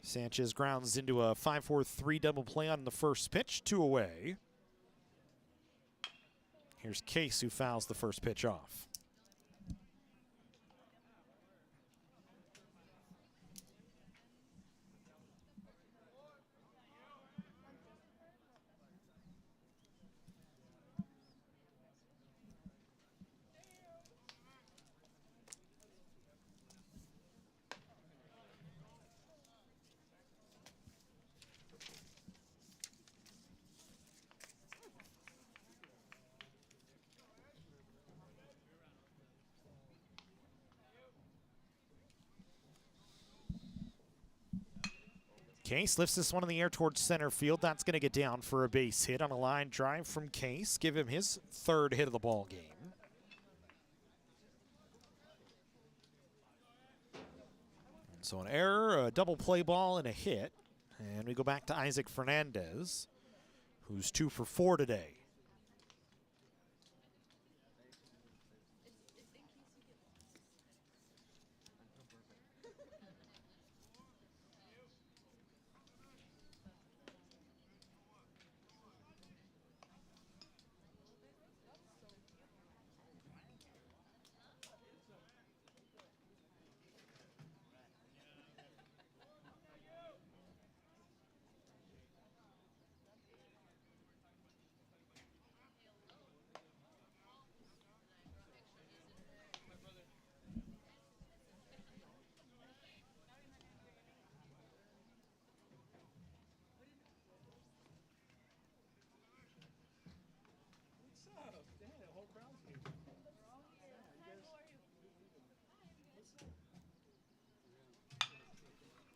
Sanchez grounds into a 5-4-3 double play on the first pitch, 2 away. Here's Case, who fouls the first pitch off. Case lifts this one in the air towards center field. That's going to get down for a base hit on a line drive from Case. Give him his 3rd hit of the ball game. And so an error, a double play ball, and a hit. And we go back to Isaac Fernandez, who's 2 for 4 today.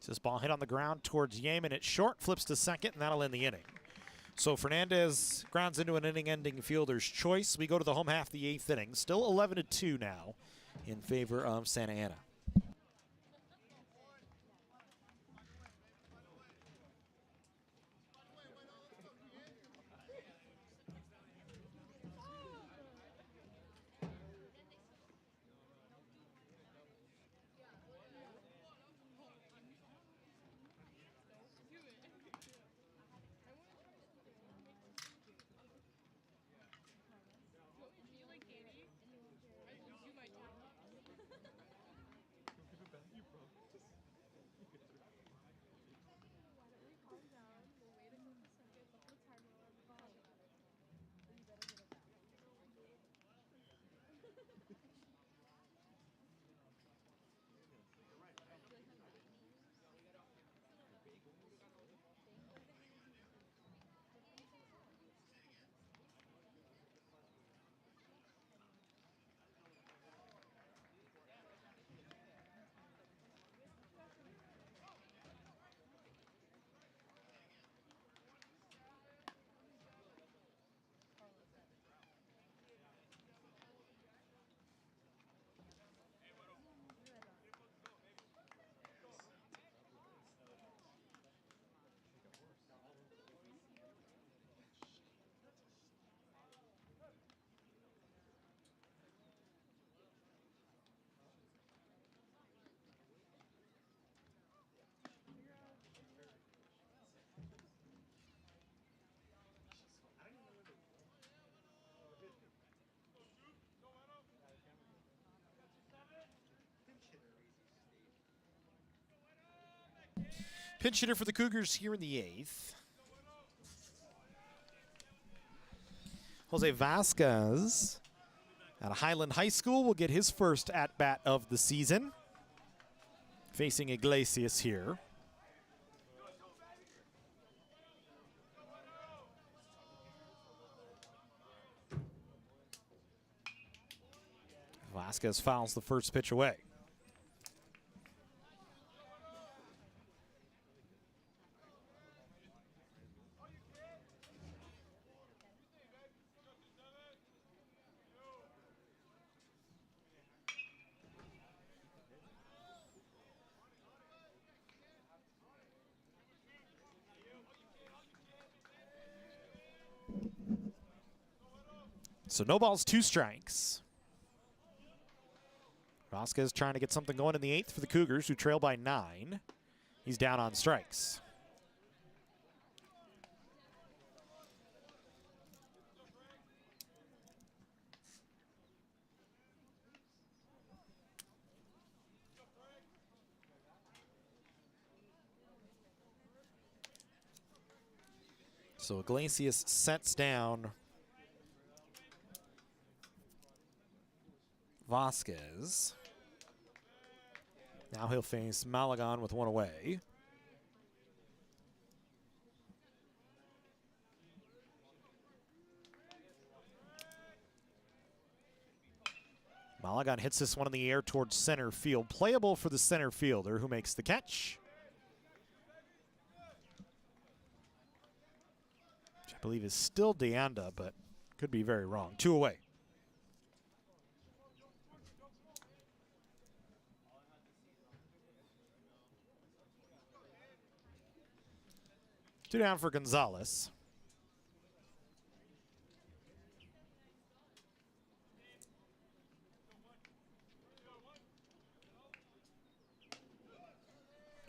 This ball hit on the ground towards Yeaman. It's short, flips to second, and that'll end the inning. So Fernandez grounds into an inning-ending fielder's choice. We go to the home half of the 8th inning. Still 11-2 now in favor of Santa Ana. Pinch hitter for the Cougars here in the 8th. Jose Vasquez out of Highland High School will get his first at-bat of the season. Facing Iglesias here. Vasquez fouls the first pitch away. So no balls, 2 strikes. Vasquez trying to get something going in the 8th for the Cougars, who trail by 9. He's down on strikes. So Iglesias sets down Vasquez. Now he'll face Malagon with 1 away. Malagon hits this one in the air towards center field. Playable for the center fielder, who makes the catch. Which I believe is still Deanda, but could be very wrong. 2 away. Two down for Gonzalez.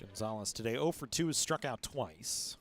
Gonzalez today 0 for 2, has struck out twice.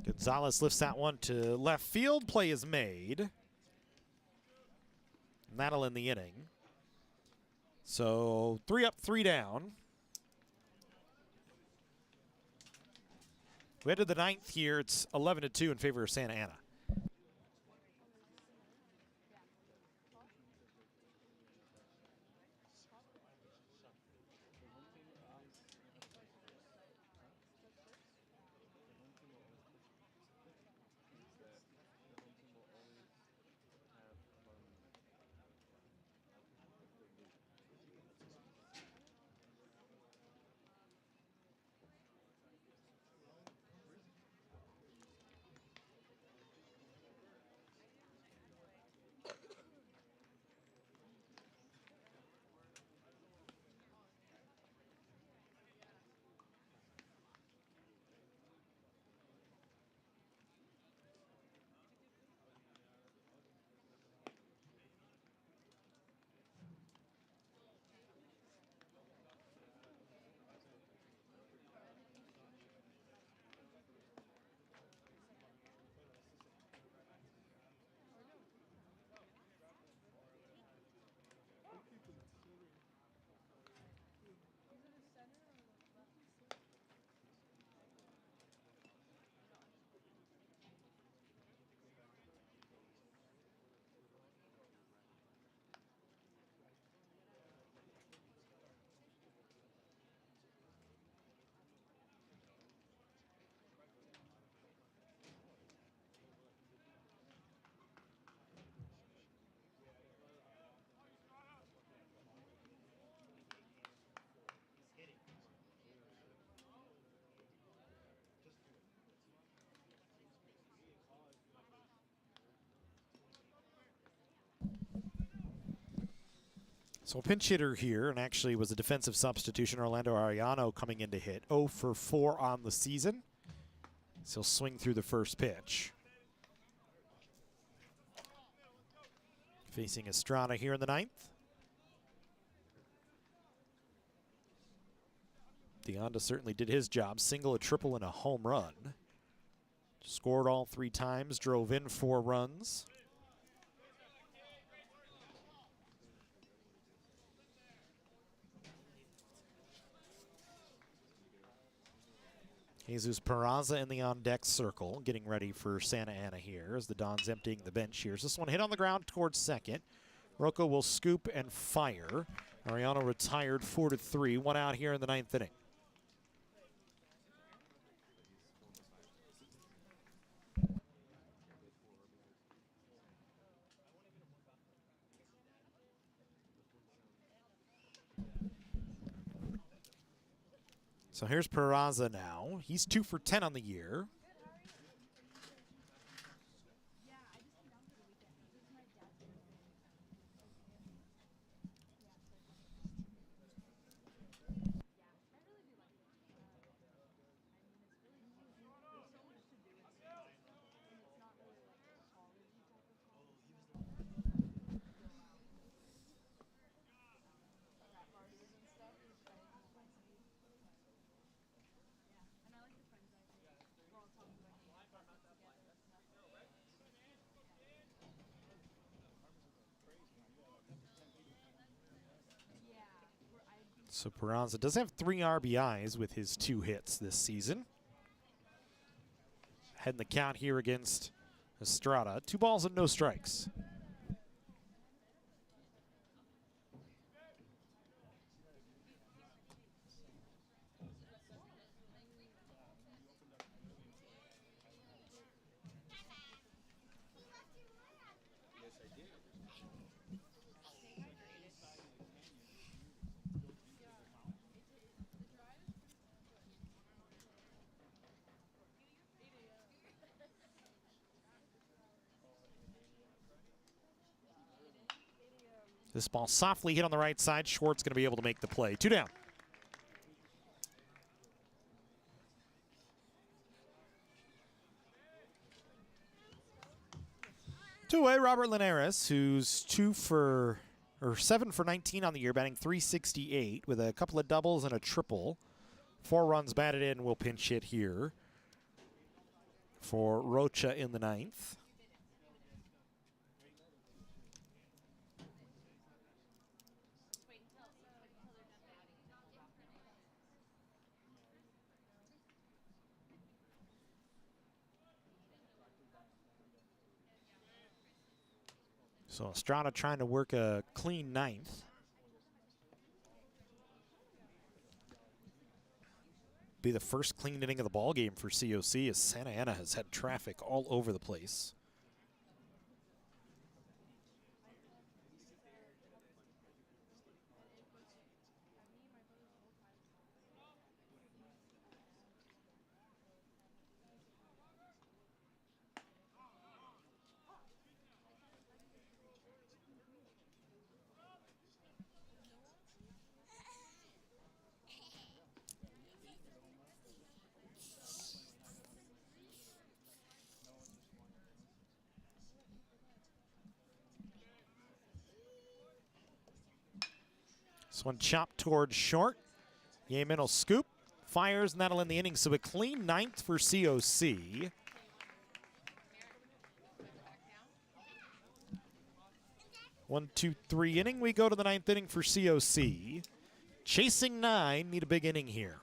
Gonzalez lifts that one to left field. Play is made. And that'll end the inning. So 3 up, 3 down. We head to the 9th here. It's 11-2 in favor of Santa Ana. So a pinch hitter here, and actually was a defensive substitution. Orlando Arellano coming in to hit. 0 for 4 on the season. So he'll swing through the first pitch. Facing Estrada here in the 9th. Deanda certainly did his job. Single, a triple, and a home run. Scored all 3 times, drove in 4 runs. Jesus Peraza in the on-deck circle, getting ready for Santa Ana here as the Dons emptying the bench here. This one hit on the ground towards second. Rocco will scoop and fire. Ariano retired 4-3, 1 out here in the 9th inning. So here's Peraza now. He's 2 for 10 on the year. So Peraza does have 3 RBIs with his 2 hits this season. Heading the count here against Estrada. 2 balls and no strikes. This ball softly hit on the right side. Schwartz going to be able to make the play. 2 down. Two-way Robert Linares, who's 7 for 19 on the year, batting .368 with a couple of doubles and a triple. 4 runs batted in. Will pinch hit here for Rocha in the 9th. So Estrada trying to work a clean 9th. Be the first clean inning of the ball game for COC as Santa Ana has had traffic all over the place. This one chopped towards short. Yeaman will scoop, fires, and that'll end the inning. So a clean 9th for COC. One, 2, 3 inning. We go to the 9th inning for COC. Chasing 9, need a big inning here.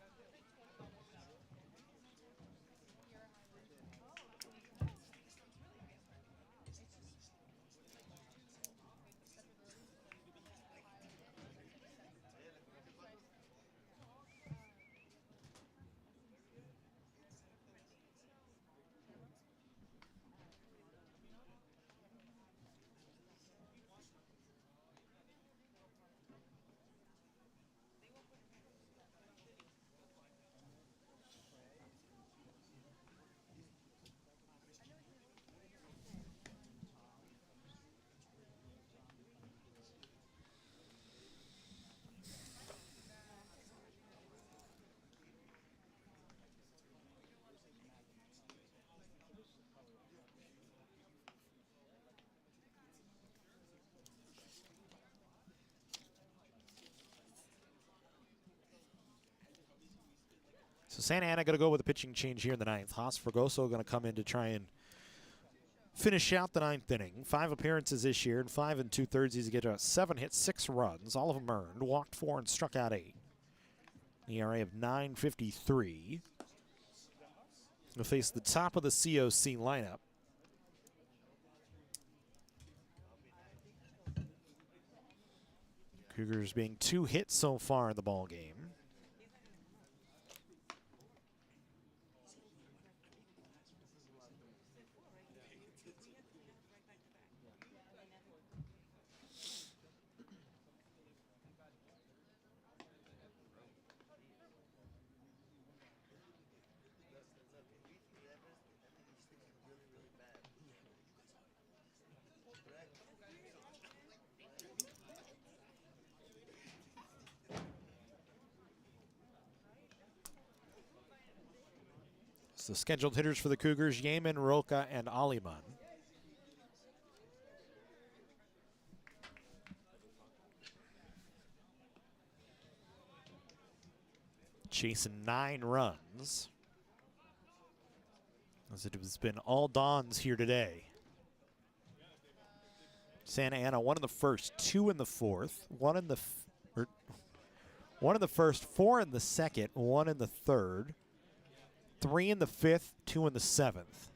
So Santa Ana going to go with a pitching change here in the ninth. Haas Fregoso going to come in to try and finish out the ninth inning. 5 appearances this year, and 5 2/3. He's get 7 hits, 6 runs, all of them earned. Walked 4 and struck out 8. ERA of 9.53. He'll face the top of the COC lineup. Cougars being 2 hits so far in the ball game. The scheduled hitters for the Cougars, Yeaman, Roca, and Aliman. Chasing 9 runs. As it has been all dawns here today. Santa Ana 1 in the first, 2 in the fourth, 1 in the 1 in the first, 4 in the second, 1 in the third. 3 in the fifth, 2 in the seventh.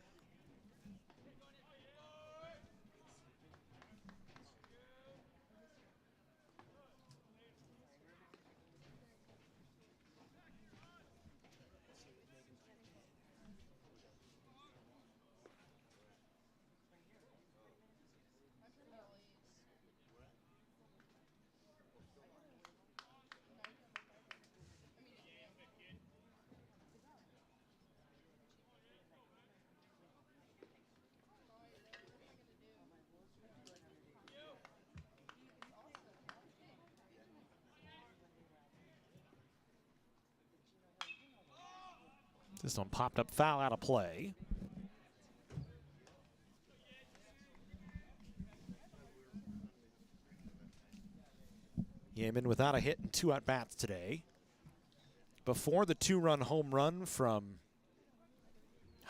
This one popped up foul out of play. Yeaman without a hit and 2 at-bats today. Before the 2-run home run from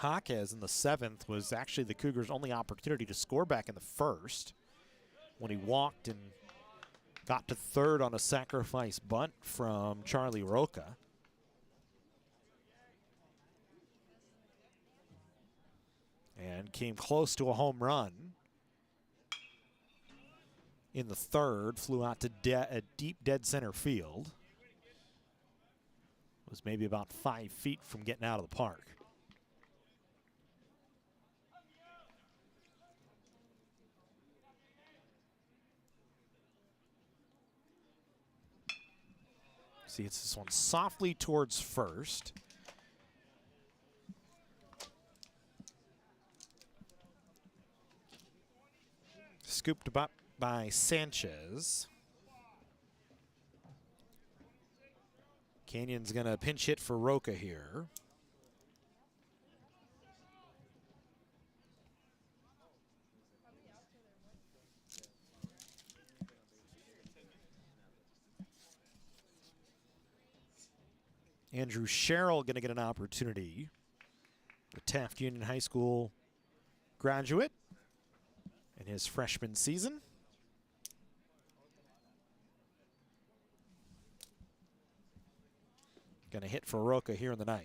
Jaquez in the 7th was actually the Cougars' only opportunity to score back in the first when he walked and got to third on a sacrifice bunt from Charlie Roca. And came close to a home run in the third. Flew out to a deep dead center field. Was maybe about 5 feet from getting out of the park. See, it's this one softly towards first. Scooped up by Sanchez. Canyon's going to pinch hit for Roca here. Andrew Sherrill going to get an opportunity. The Taft Union High School graduate in his freshman season. Going to hit for Roca here in the 9th.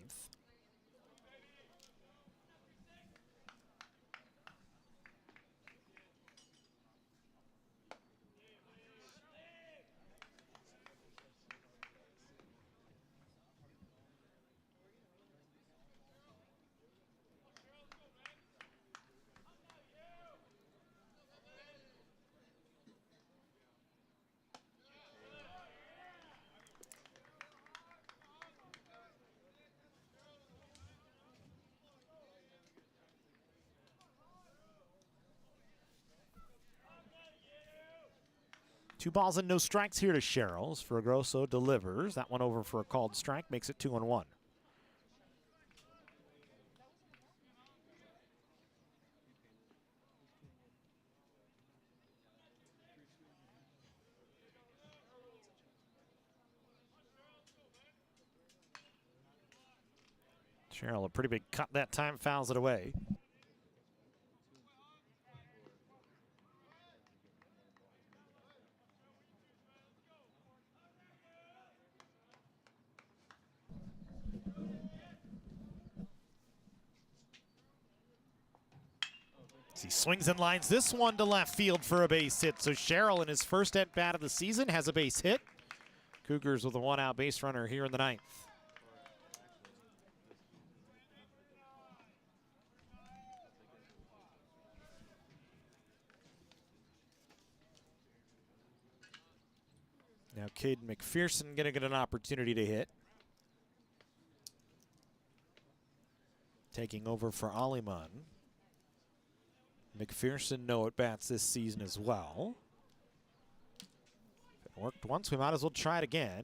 Two balls and no strikes here to Sherrill. Fregoso delivers. That one over for a called strike, makes it 2-1. Sherrill, a pretty big cut that time, fouls it away. He swings and lines this one to left field for a base hit. So Sherrill, in his first at-bat of the season, has a base hit. Cougars with a one-out base runner here in the ninth. Now Caden McPherson going to get an opportunity to hit. Taking over for Aliman. McPherson no at-bats this season as well. If it worked once, we might as well try it again.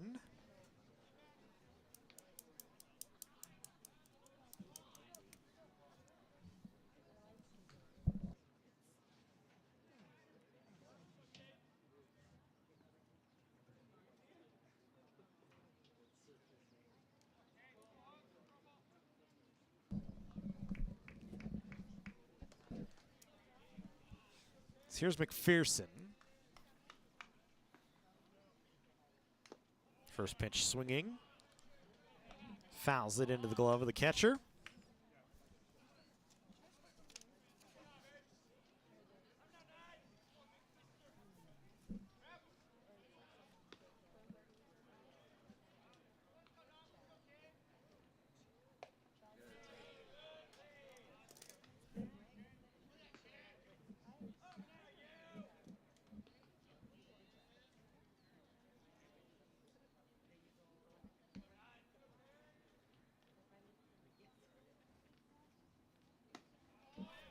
Here's McPherson. First pitch swinging. Fouls it into the glove of the catcher.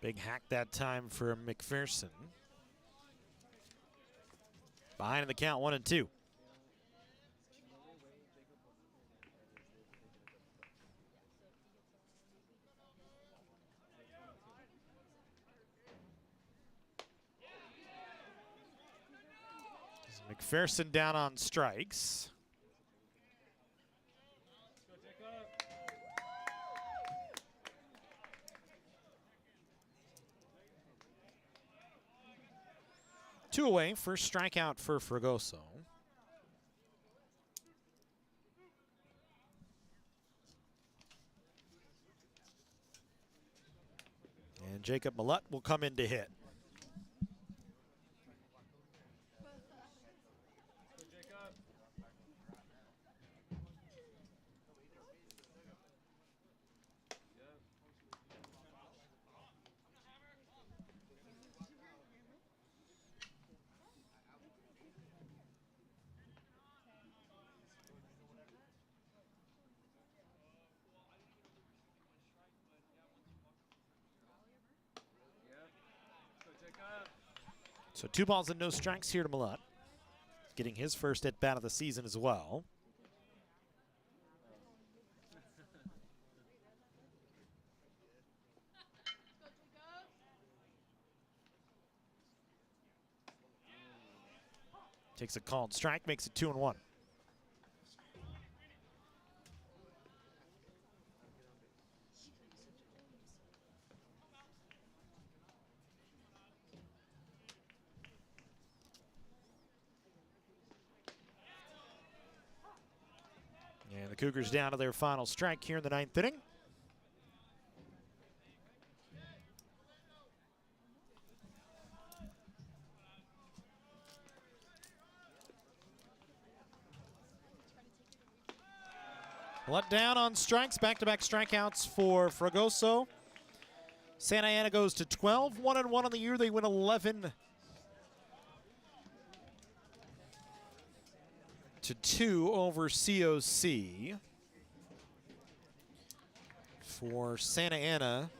Big hack that time for McPherson. Behind in the count, 1-2. McPherson down on strikes. Two away, first strikeout for Fragoso. And Jacob Millett will come in to hit. So 2 balls and no strikes here to Millett. Getting his first at-bat of the season as well. Takes a called strike, makes it 2-1. And the Cougars down to their final strike here in the 9th inning. Let down on strikes, back-to-back strikeouts for Fragoso. Santa Ana goes to 12, 1-1 on the year. They win 11 to 2 over COC. For Santa Ana,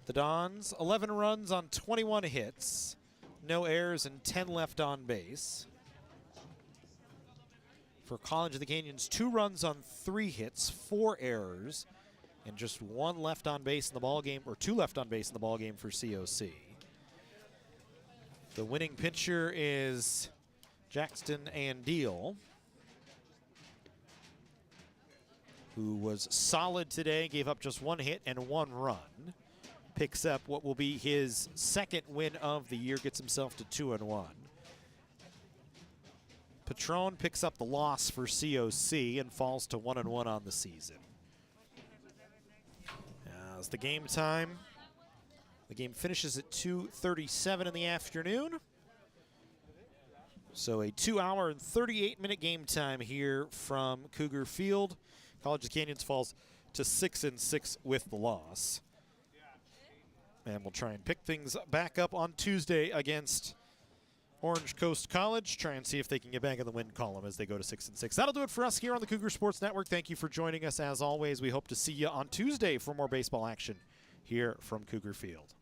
the Dons, 11 runs on 21 hits, no errors and 10 left on base. For College of the Canyons, 2 runs on 3 hits, 4 errors, and just 1 left on base in the ball game, or 2 left on base in the ball game for COC. The winning pitcher is Jackson Andeal, who was solid today, gave up just 1 hit and 1 run. Picks up what will be his second win of the year, gets himself to 2-1. Patron picks up the loss for COC and falls to 1-1 on the season. As the game time, the game finishes at 2:37 in the afternoon. So a 2-hour and 38-minute game time here from Cougar Field. College of Canyons falls to 6-6 with the loss. And we'll try and pick things back up on Tuesday against Orange Coast College. Try and see if they can get back in the win column as they go to 6-6. That'll do it for us here on the Cougar Sports Network. Thank you for joining us as always. We hope to see you on Tuesday for more baseball action here from Cougar Field.